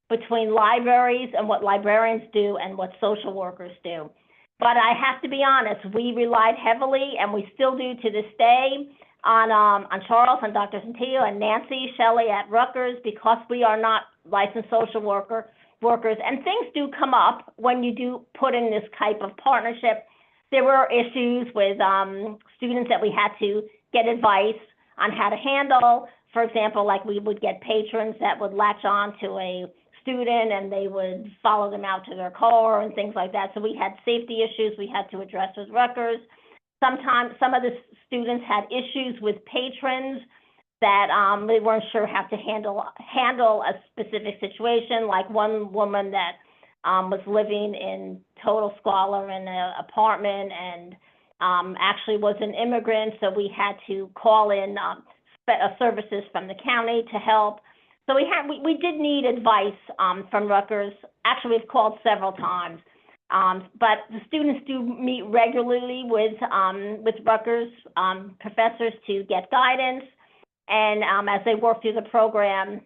between libraries and what librarians do and what social workers do. But I have to be honest, we relied heavily, and we still do to this day, on Charles and Dr. Senteio and Nancy Shelley at Rutgers, because we are not licensed social workers, and things do come up when you do put in this type of partnership. There were issues with students that we had to get advice on how to handle. For example, like we would get patrons that would latch on to a student and they would follow them out to their car and things like that. So we had safety issues we had to address with Rutgers. Sometimes some of the students had issues with patrons that they weren't sure how to handle a specific situation, like one woman that was living in total squalor in an apartment and actually was an immigrant, so we had to call in services from the county to help. So we did need advice from Rutgers. Actually, we've called several times. But the students do meet regularly with Rutgers professors to get guidance. And as they work through the program,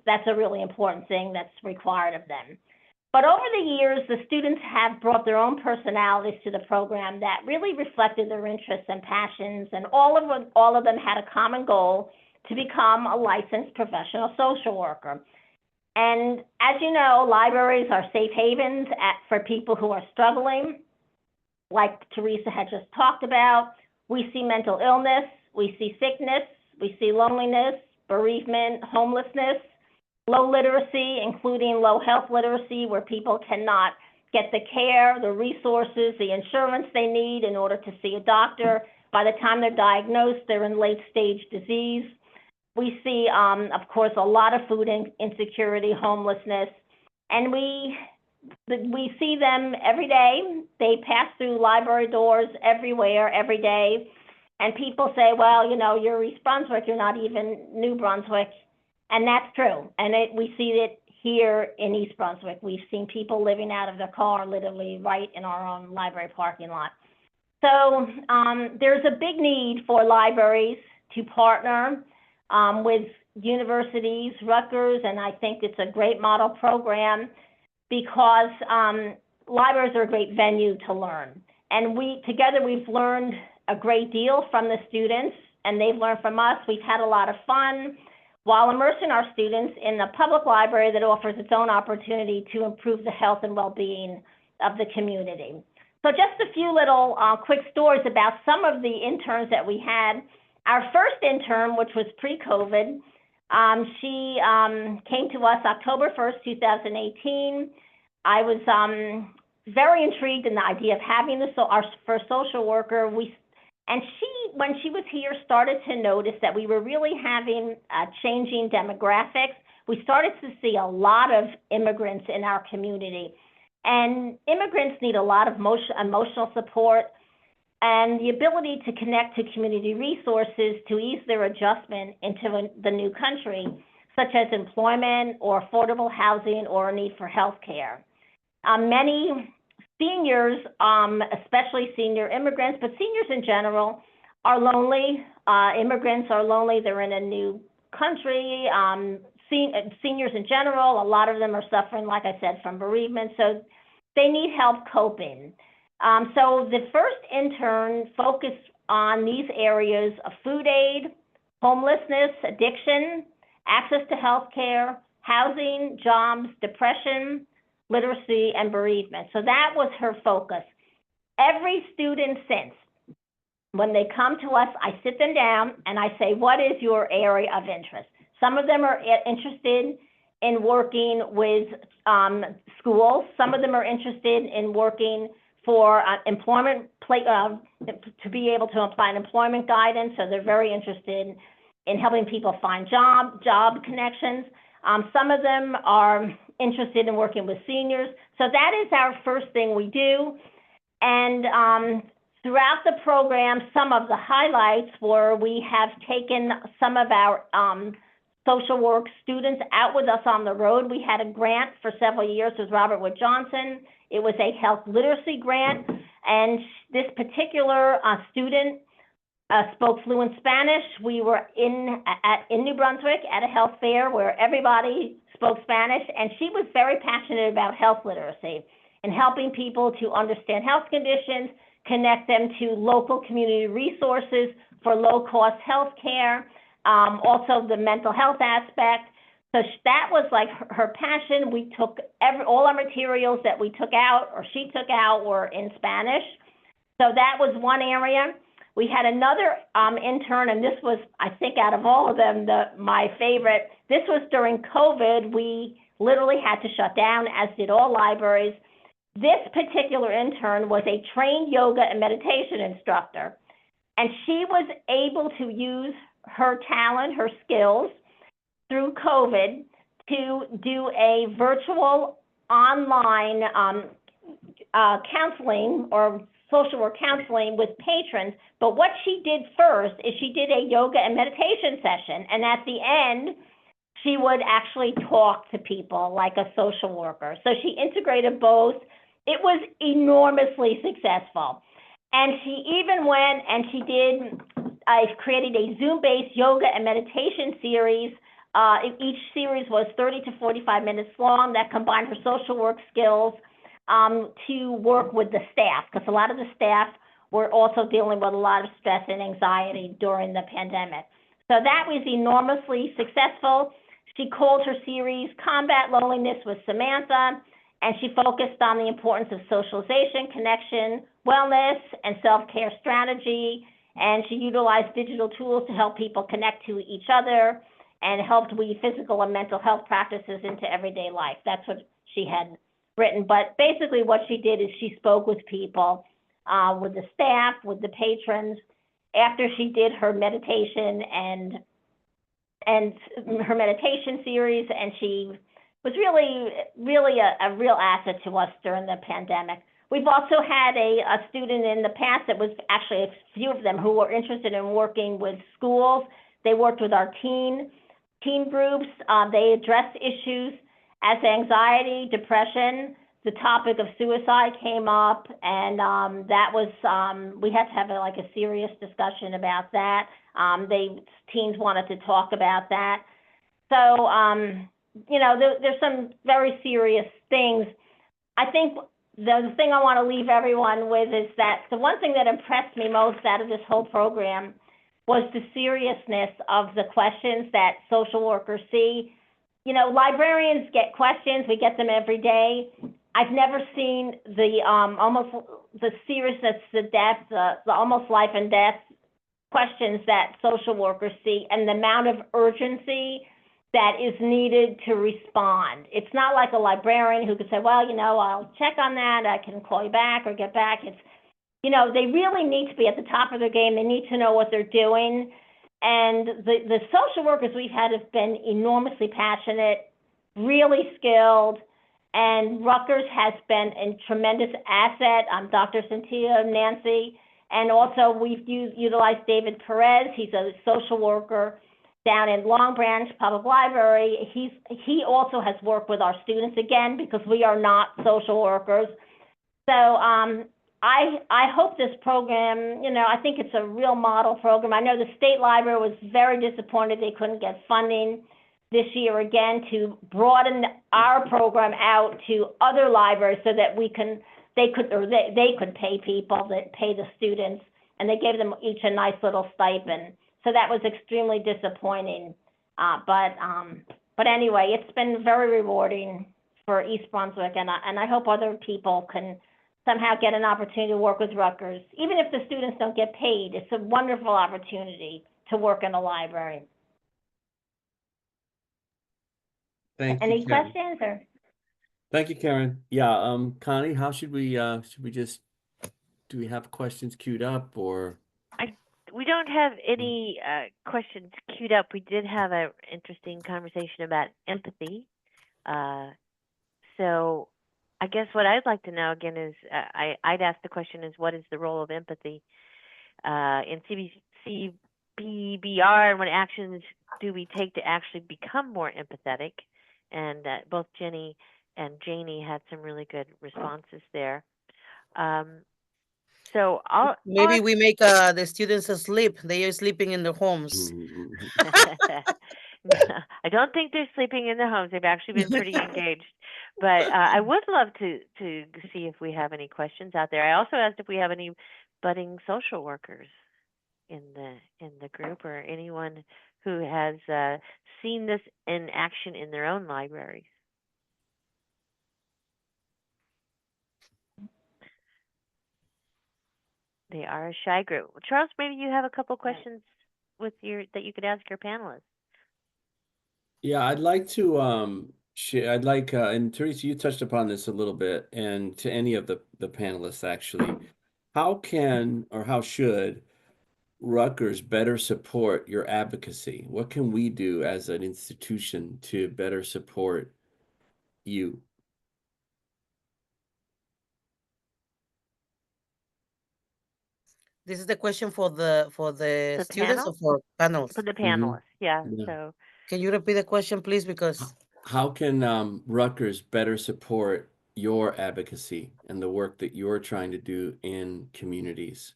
that's a really important thing that's required of them. But over the years, the students have brought their own personalities to the program that really reflected their interests and passions, and all of them had a common goal to become a licensed professional social worker. And as you know, libraries are safe havens for people who are struggling. Like Teresa had just talked about, we see mental illness, we see sickness, we see loneliness, bereavement, homelessness, low literacy, including low health literacy, where people cannot get the care, the resources, the insurance they need in order to see a doctor. By the time they're diagnosed, they're in late stage disease. We see, of course, a lot of food insecurity, homelessness, and we see them every day. They pass through library doors everywhere, every day, and people say, well, you know, you're East Brunswick, you're not even New Brunswick, and that's true. And we see it here in East Brunswick. We've seen people living out of their car literally right in our own library parking lot. So there's a big need for libraries to partner with universities, Rutgers, and I think it's a great model program because libraries are a great venue to learn. And together we've learned a great deal from the students, and they've learned from us. We've had a lot of fun while immersing our students in a public library that offers its own opportunity to improve the health and well-being of the community. So just a few little quick stories about some of the interns that we had. Our first intern, which was pre-COVID, She came to us October 1st, 2018. I was very intrigued in the idea of having our first social worker. And she, when she was here, started to notice that we were really having changing demographics. We started to see a lot of immigrants in our community. And immigrants need a lot of emotional support and the ability to connect to community resources to ease their adjustment into the new country, such as employment or affordable housing or a need for health care. Many seniors, especially senior immigrants, but seniors in general, are lonely. Immigrants are lonely. They're in a new country. Seniors in general, a lot of them are suffering, like I said, from bereavement, so they need help coping. So the first intern focused on these areas of food aid, homelessness, addiction, access to health care, housing, jobs, depression, literacy, and bereavement. So that was her focus. Every student since, when they come to us, I sit them down and I say, what is your area of interest? Some of them are interested in working with schools. Some of them are interested in working for employment, to be able to apply employment guidance. So they're very interested in helping people find job connections. Some of them are interested in working with seniors. So that is our first thing we do. And throughout the program, some of the highlights were we have taken some of our social work students out with us on the road. We had a grant for several years with Robert Wood Johnson. It was a health literacy grant, and this particular student spoke fluent Spanish. We were in New Brunswick at a health fair where everybody spoke Spanish, and she was very passionate about health literacy and helping people to understand health conditions, connect them to local community resources for low-cost health care, also the mental health aspect. So that was like her passion. We took all our materials that we took out or she took out were in Spanish. So that was one area. We had another intern, and this was, I think, out of all of them, my favorite. This was during COVID. We literally had to shut down, as did all libraries. This particular intern was a trained yoga and meditation instructor, and she was able to use her talent, her skills, through COVID to do a virtual online counseling or social work counseling with patrons. But what she did first is she did a yoga and meditation session. And at the end, she would actually talk to people like a social worker. So she integrated both. It was enormously successful. And she even went and she created a Zoom-based yoga and meditation series. Each series was 30 to 45 minutes long that combined her social work skills to work with the staff, because a lot of the staff were also dealing with a lot of stress and anxiety during the pandemic. So that was enormously successful. She called her series Combat Loneliness with Samantha, and she focused on the importance of socialization, connection, wellness, and self-care strategy. And she utilized digital tools to help people connect to each other and helped weave physical and mental health practices into everyday life. That's what she had written. But basically what she did is she spoke with people, with the staff, with the patrons, after she did her meditation and her meditation series, and she was really a real asset to us during the pandemic. We've also had a student in the past that was actually a few of them who were interested in working with schools. They worked with our teen groups. They addressed issues as anxiety, depression. The topic of suicide came up, and that was, we had to have a serious discussion about that. Teens wanted to talk about that. So, there's some very serious things. I think the thing I want to leave everyone with is that the one thing that impressed me most out of this whole program was the seriousness of the questions that social workers see. Librarians get questions, we get them every day. I've never seen the almost the seriousness, the depth, the almost life and death questions that social workers see, and the amount of urgency that is needed to respond. It's not like a librarian who could say, well, I'll check on that, I can call you back or get back. It's, they really need to be at the top of their game. They need to know what they're doing. And the social workers we've had have been enormously passionate, really skilled, and Rutgers has been a tremendous asset. Dr. Senteio, Nancy, and also we've utilized David Perez. He's a social worker down in Long Branch Public Library. He also has worked with our students again because we are not social workers. So I hope this program, I think it's a real model program. I know the State Library was very disappointed they couldn't get funding this year again to broaden our program out to other libraries so that they could pay people that pay the students, and they gave them each a nice little stipend. So that was extremely disappointing. But anyway, it's been very rewarding for East Brunswick, and I hope other people can somehow get an opportunity to work with Rutgers. Even if the students don't get paid, it's a wonderful opportunity to work in a library. Thank you, Any Karen. questions or? Thank you, Karen. Yeah, Connie, how should we just, do we have questions queued up or? We don't have any questions queued up. We did have an interesting conversation about empathy. So I guess what I'd like to know again is, I'd ask the question is, what is the role of empathy in CBR, and what actions do we take to actually become more empathetic? And both Jenny and Janie had some really good responses there. So Maybe we make the students asleep. They are sleeping in their homes. I don't think they're sleeping in their homes. They've actually been pretty engaged. But I would love to see if we have any questions out there. I also asked if we have any budding social workers in the group, or anyone who has seen this in action in their own libraries. They are a shy group. Charles, maybe you have a couple questions that you could ask your panelists. Yeah, I'd like to share. I'd like and Teresa, you touched upon this a little bit, and to any of the panelists actually, how can or how should Rutgers better support your advocacy? What can we do as an institution to better support you? This is the question for the The students panel? or for panels? For the panelists, yeah. Yeah. So Can you repeat the question, please? Because How can Rutgers better support your advocacy and the work that you're trying to do in communities?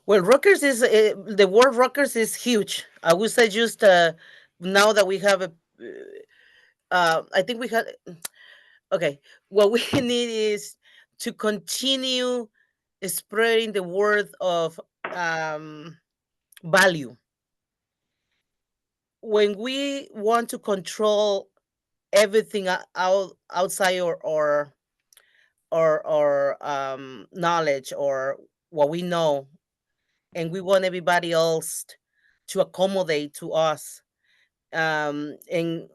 well, Rutgers is the word Rutgers is huge. I would say just now that we have a, I think we had. Okay, what we need is to continue spreading the word of value. When we want to control everything outside or knowledge or what we know, and we want everybody else to accommodate to us, and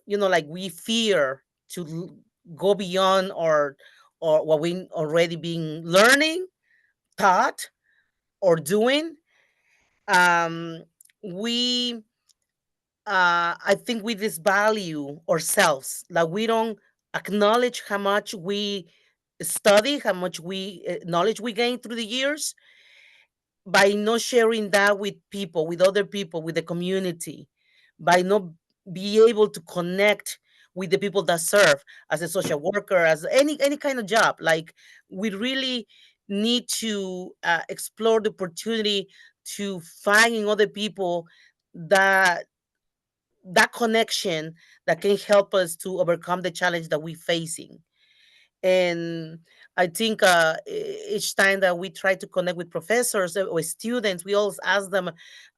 like we fear to go beyond or what we already been learning, taught, or doing. um we I think we disvalue ourselves, like we don't acknowledge how much we study, how much we knowledge we gain through the years, by not sharing that with people, with other people, with the community, by not be able to connect with the people that serve as a social worker, as any kind of job. Like we really need to explore the opportunity to finding other people that that connection that can help us to overcome the challenge that we're facing. And I think each time that we try to connect with professors or students, we always ask them,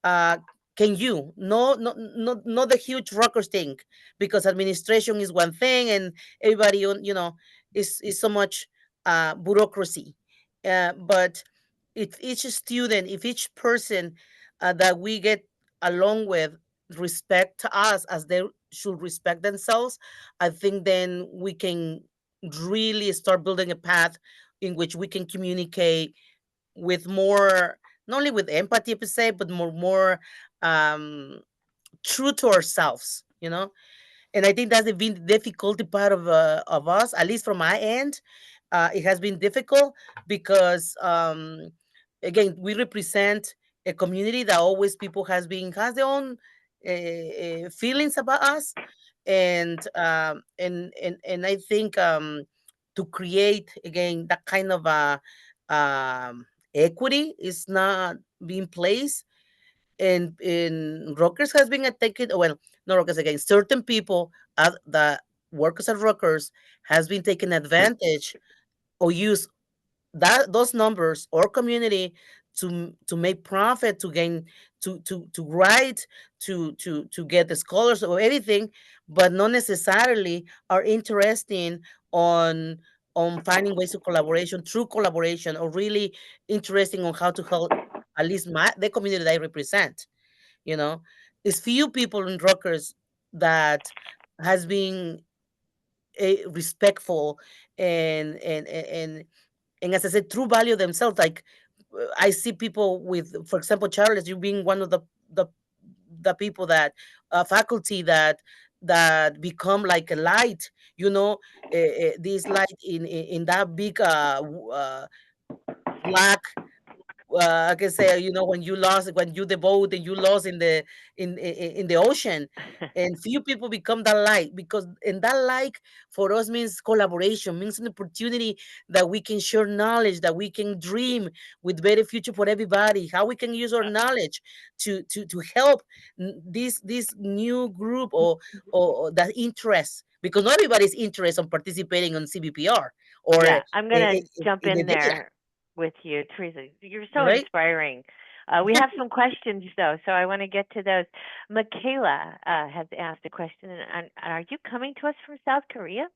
uh, can you? No, not the huge rockers thing, because administration is one thing and everybody, is so much bureaucracy. But if each student, if each person that we get along with respect us as they should respect themselves, I think then we can really start building a path in which we can communicate with more, not only with empathy per se, but more um, true to ourselves, you know. And I think that's the difficulty part of us, at least from my end. It has been difficult because again, we represent a community that always people has their own feelings about us, and I think to create again that kind of equity is not being placed, and in Rockers has been attacked. Well, not Rockers again. Certain people, the workers at Rockers, has been taken advantage or use those numbers or community to make profit, to gain, to write, to get the scholars or everything, but not necessarily are interesting on finding ways of collaboration, true collaboration, or really interesting on how to help at least the community that I represent. You know, it's few people in Rockers that has been respectful and as I said, true value themselves. Like I see people with, for example, Charles, you being one of the the people that faculty that become like a light, you know, this light in that big black, I can say, you know, when you lost, when you the boat and you lost in the in the ocean, and few people become that light, because and that light for us means collaboration, means an opportunity that we can share knowledge, that we can dream with better future for everybody. How we can use our knowledge to help this new group or that interest, because not everybody's interested in participating on CBPR or Yeah, I'm gonna jump in the in data, there with you, Teresa. You're so right? inspiring. We have some questions though, so I want to get to those. Michaela has asked a question, and are you coming to us from South Korea,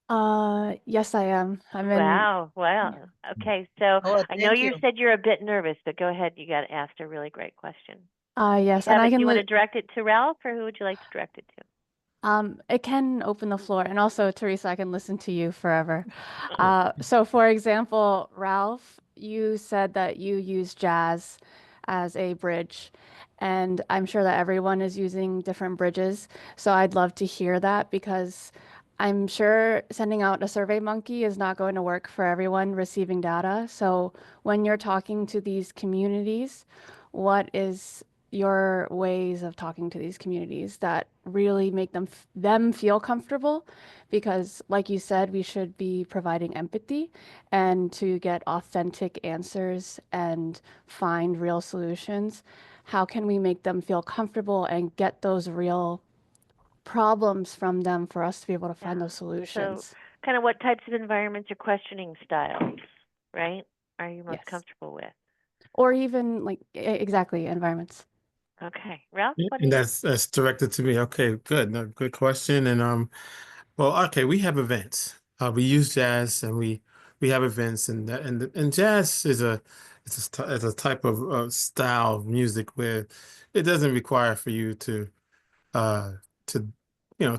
Michaela? Yes, I am. I'm in. Wow. Well, okay. So Oh, I know thank you you. said you're a bit nervous, but go ahead. You got asked a really great question. Yes, and I Do can you want to direct it to Ralph, or who would you like to direct it to? it can open the floor, and also Teresa, I can listen to you forever. So for example, Ralph, you said that you use jazz as a bridge, and I'm sure that everyone is using different bridges. So I'd love to hear that, because I'm sure sending out a survey monkey is not going to work for everyone receiving data. So when you're talking to these communities, what is your ways of talking to these communities that really make them feel comfortable? Because like you said, we should be providing empathy, and to get authentic answers and find real solutions, how can we make them feel comfortable and get those real problems from them for us to be able to find Yeah. those So, solutions? kind of what types of environments or questioning styles, right, are you most Yes. comfortable with? Or even like exactly environments. Okay, Ralph, what do And you? that's directed to me. Okay, good. No, good question. And well, okay, we have events. We use jazz, and we have events, and jazz is it's a type of style of music where it doesn't require for you uh to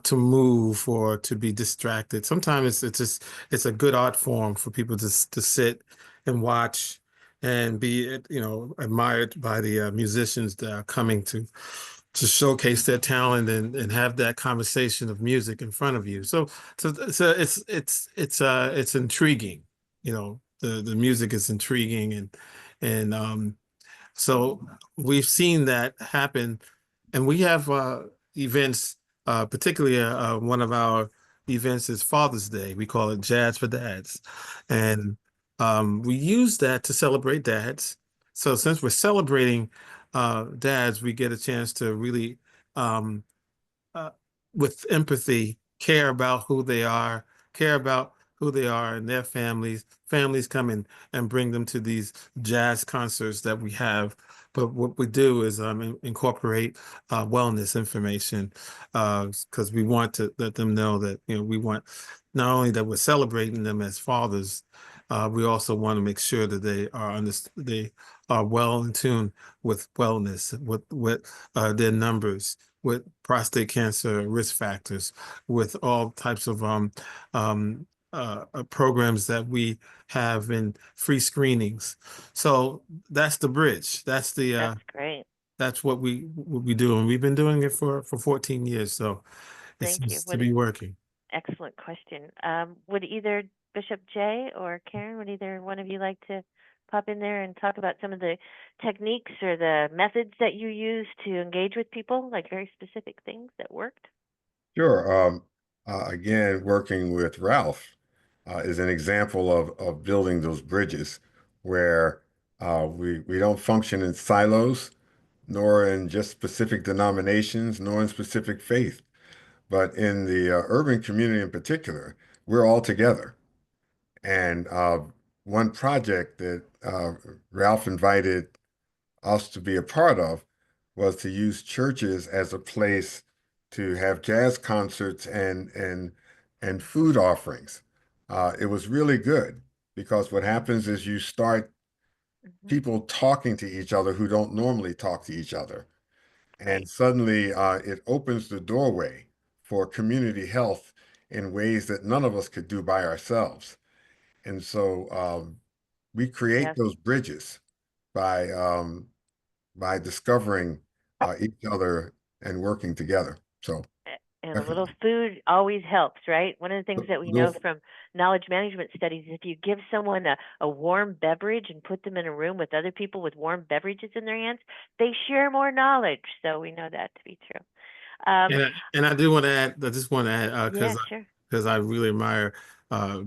to move or to be distracted. Sometimes it's just it's a good art form for people to sit and watch and be admired by the musicians that are coming to showcase their talent and have that conversation of music in front of you. So it's intriguing. The music is intriguing, and so we've seen that happen, and we have events. Particularly, one of our events is Father's Day. We call it Jazz for Dads, and we use that to celebrate dads. So since we're celebrating dads, we get a chance to really, um, uh, with empathy, care about who they are and their families. Families come in and bring them to these jazz concerts that we have. But what we do is incorporate wellness information, because we want to let them know that we want not only that we're celebrating them as fathers, we also want to make sure that they are well in tune with wellness, with their numbers, with prostate cancer risk factors, with all types of programs that we have in free screenings. So that's the bridge. That's the That's great. that's what we do, and we've been doing it for 14 years. So it Thank you. seems to be working. Excellent question. Would either Bishop Jay or Karen, would either one of you like to pop in there and talk about some of the techniques or the methods that you use to engage with people, like very specific things that worked? Sure. Again, working with Ralph is an example of building those bridges where we don't function in silos, nor in just specific denominations, nor in specific faith. But in the urban community in particular, we're all together. And one project that Ralph invited us to be a part of was to use churches as a place to have jazz concerts and food offerings. It was really good because what happens is you start people talking to each other who don't normally talk to each other. And suddenly it opens the doorway for community health in ways that none of us could do by ourselves. And so we create Yes. those bridges by discovering each other and working together. So And a little food always helps, right? One of the things that we know from knowledge management studies is if you give someone a warm beverage and put them in a room with other people with warm beverages in their hands, they share more knowledge. So we know that to be true. And I do want to add, I just want to add, Yeah, sure. because I really admire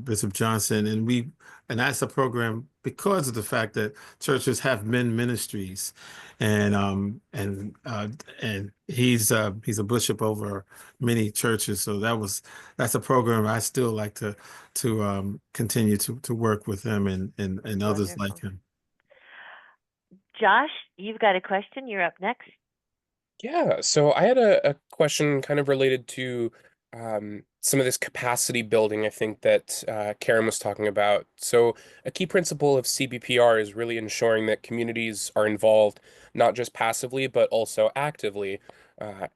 Bishop Johnson, and that's a program because of the fact that churches have men ministries, and he's a bishop over many churches, so that's a program I still like to continue to work with him and others like Wonderful. him. Josh, you've got a question. You're up next. Yeah, so I had a question kind of related to some of this capacity building, I think that Karen was talking about. So a key principle of CBPR is really ensuring that communities are involved, not just passively, but also actively.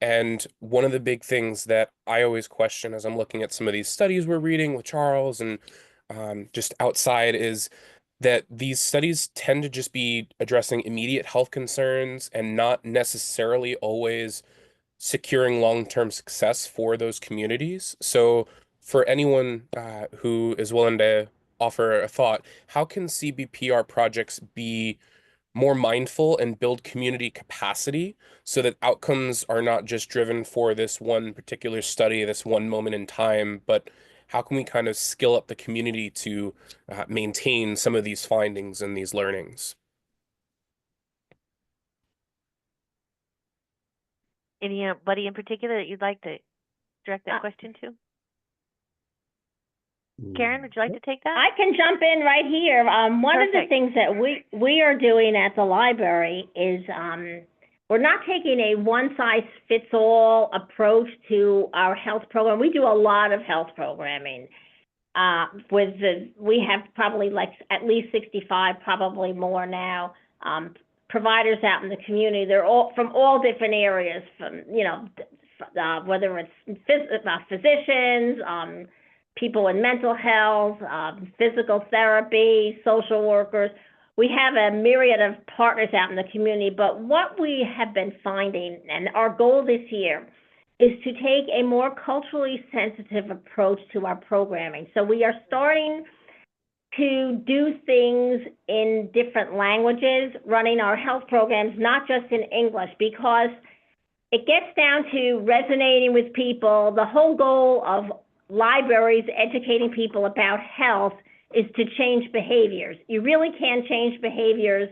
And one of the big things that I always question as I'm looking at some of these studies we're reading with Charles and just outside is that these studies tend to just be addressing immediate health concerns and not necessarily always securing long-term success for those communities. So for anyone who is willing to offer a thought, how can CBPR projects be more mindful and build community capacity so that outcomes are not just driven for this one particular study, this one moment in time, but how can we kind of skill up the community to maintain some of these findings and these learnings? Anybody in particular that you'd like to direct that question to? Karen, would you like to take that? I can jump in right here. One of the Perfect. things that we are doing at the library is we're not taking a one-size-fits-all approach to our health program. We do a lot of health programming. We have probably like at least 65, probably more now, providers out in the community. They're all from all different areas, from whether it's physicians, people in mental health, physical therapy, social workers. We have a myriad of partners out in the community, but what we have been finding, and our goal this year, is to take a more culturally sensitive approach to our programming. So we are starting to do things in different languages, running our health programs, not just in English, because it gets down to resonating with people. The whole goal of libraries educating people about health is to change behaviors. You really can't change behaviors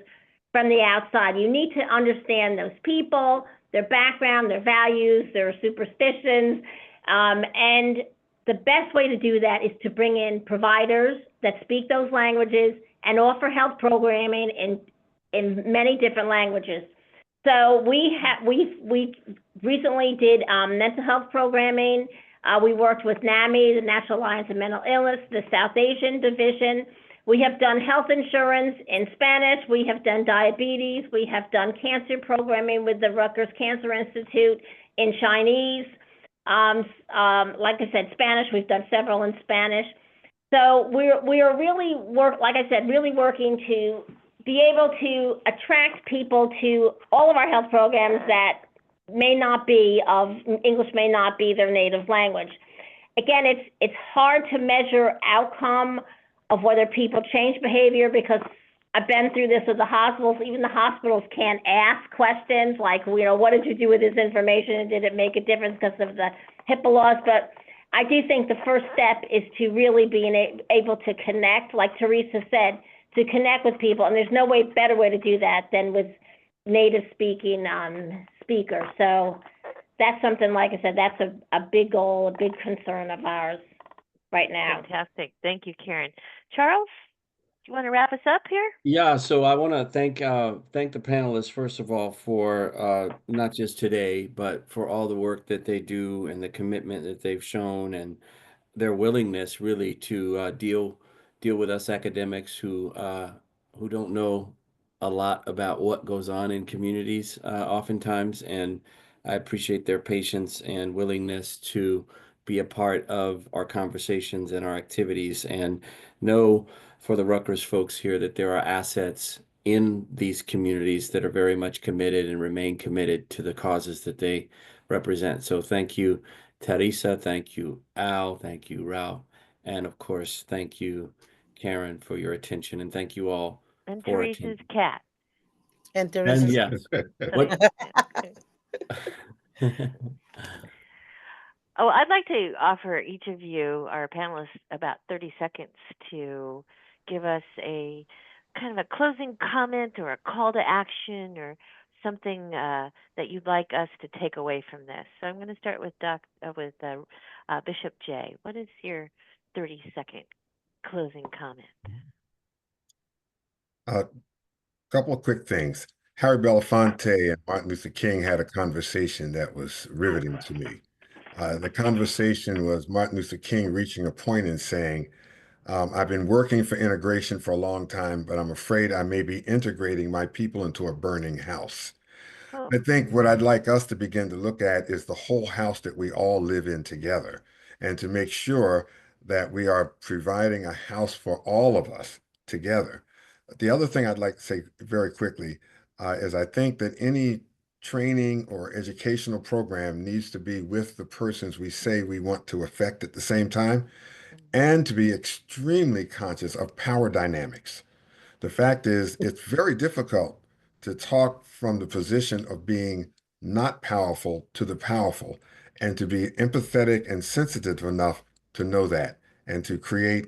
from the outside. You need to understand those people, their background, their values, their superstitions, and the best way to do that is to bring in providers that speak those languages and offer health programming in many different languages. So we recently did mental health programming. We worked with NAMI, the National Alliance of Mental Illness, the South Asian Division. We have done health insurance in Spanish. We have done diabetes. We have done cancer programming with the Rutgers Cancer Institute in Chinese. Like I said, Spanish, we've done several in Spanish. So we are really like I said, really working to be able to attract people to all of our health programs that English may not be their native language. Again, it's hard to measure outcome of whether people change behavior, because I've been through this with the hospitals. Even the hospitals can't ask questions like, what did you do with this information, and did it make a difference because of the HIPAA laws? But I do think the first step is to really being able to connect, like Teresa said, to connect with people. And there's no better way to do that than with native speaking speakers. So that's something, like I said, that's a big goal, a big concern of ours right now. Fantastic. Thank you, Karen. Charles, do you want to wrap us up here? Yeah, so I want to thank the panelists first of all for not just today, but for all the work that they do and the commitment that they've shown and their willingness really to deal with us academics who don't know a lot about what goes on in communities oftentimes. And I appreciate their patience and willingness to be a part of our conversations and our activities, and know for the Rutgers folks here that there are assets in these communities that are very much committed and remain committed to the causes that they represent. So thank you, Teresa. Thank you, Al. Thank you, Ralph. And of course, thank you, Karen, for your attention. And thank you all And for Teresa's attending. cat. And And Teresa's yes, what? Oh, I'd like to offer each of you, our panelists, about 30 seconds to give us a kind of a closing comment or a call to action or something that you'd like us to take away from this. So I'm going to start with Bishop J. What is your 30-second closing comment? A couple of quick things. Harry Belafonte and Martin Luther King had a conversation that was riveting to me. The conversation was Martin Luther King reaching a point and saying, I've been working for integration for a long time, but I'm afraid I may be integrating my people into a burning house. Oh, I think what I'd like us to begin to look at is the whole house that we all live in together, and to make sure that we are providing a house for all of us together. The other thing I'd like to say very quickly is I think that any training or educational program needs to be with the persons we say we want to affect at the same time, and to be extremely conscious of power dynamics. The fact is, it's very difficult to talk from the position of being not powerful to the powerful, and to be empathetic and sensitive enough to know that, and to create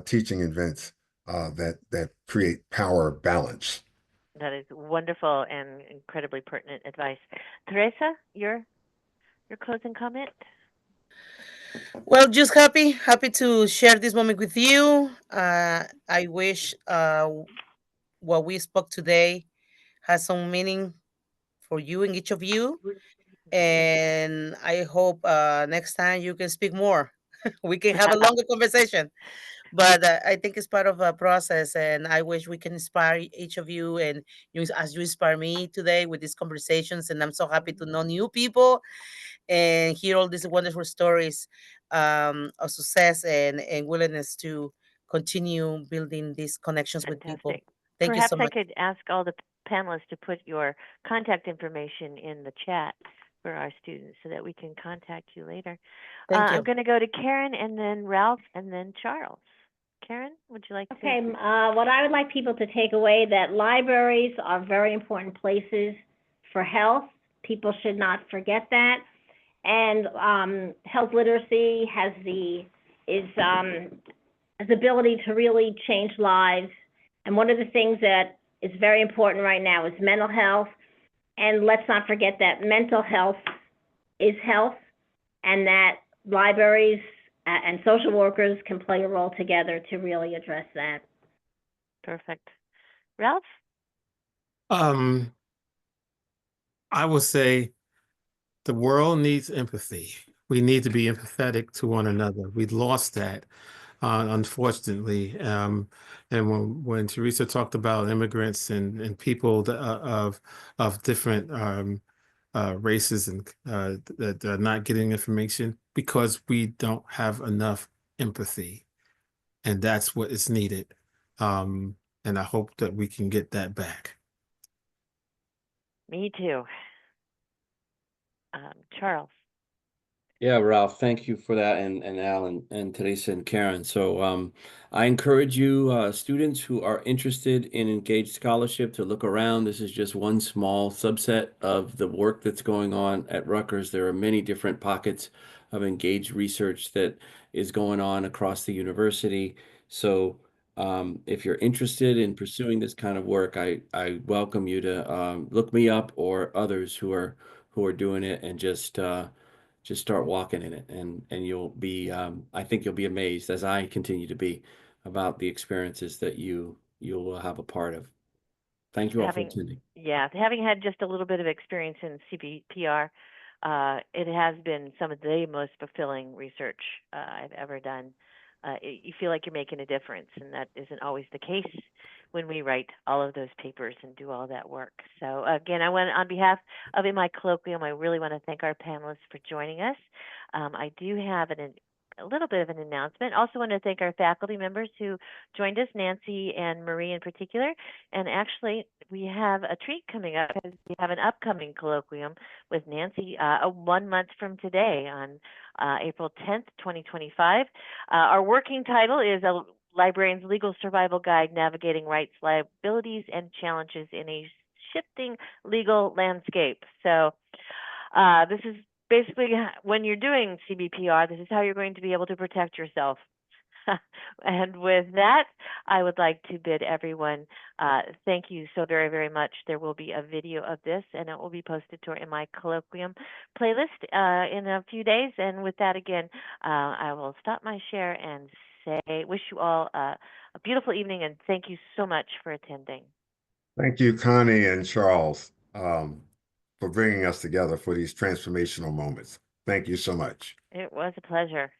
teaching events that create power balance. that is wonderful and incredibly pertinent advice. Teresa, your closing comment? Well, just happy to share this moment with you. I wish what we spoke today has some meaning for you and each of you. And I hope next time you can speak more. We can have a longer conversation. But I think it's part of a process, and I wish we can inspire each of you, and you, as you inspire me today with these conversations. And I'm so happy to know new people and hear all these wonderful stories of success and willingness to continue building these connections with people. Fantastic. Thank you Perhaps so I much. could ask all the panelists to put your contact information in the chat for our students so that we can contact you later. Thank you. I'm going to go to Karen and then Ralph and then Charles. Karen, would you like to? Okay, what I would like people to take away, that libraries are very important places for health. People should not forget that. And health literacy has the ability to really change lives. And one of the things that is very important right now is mental health. And let's not forget that mental health is health, and that libraries and social workers can play a role together to really address that. Perfect. Ralph? I would say the world needs empathy. We need to be empathetic to one another. We lost that, unfortunately. And when Teresa talked about immigrants and people of different races and that are not getting information because we don't have enough empathy, and that's what is needed. And I hope that we can get that back. Me too. Charles. Yeah, Ralph, thank you for that, and Alan and Teresa and Karen. So I encourage you, students who are interested in engaged scholarship, to look around. This is just one small subset of the work that's going on at Rutgers. There are many different pockets of engaged research that is going on across the university. So if you're interested in pursuing this kind of work, I welcome you to look me up or others who are doing it, and just start walking in it, and you'll be I think you'll be amazed, as I continue to be, about the experiences that you'll have a part of. Thank you all for attending. Having had just a little bit of experience in CBPR, it has been some of the most fulfilling research I've ever done. You feel like you're making a difference, and that isn't always the case when we write all of those papers and do all that work. So again, on behalf of In My Colloquium, I really want to thank our panelists for joining us. I do have a little bit of an announcement. Also want to thank our faculty members who joined us, Nancy and Marie in particular. And actually, we have a treat coming up because we have an upcoming colloquium with Nancy 1 month from today on April 10th, 2025. Our working title is A Librarian's Legal Survival Guide, Navigating Rights, Liabilities, and Challenges in a Shifting Legal Landscape. So this is basically, when you're doing CBPR, this is how you're going to be able to protect yourself. And with that, I would like to bid everyone thank you so very, very much. There will be a video of this, and it will be posted to our In My Colloquium playlist in a few days. And with that, again, I will stop my share and say, wish you all a beautiful evening, and thank you so much for attending. Thank you, Connie and Charles, for bringing us together for these transformational moments. Thank you so much. It was a pleasure.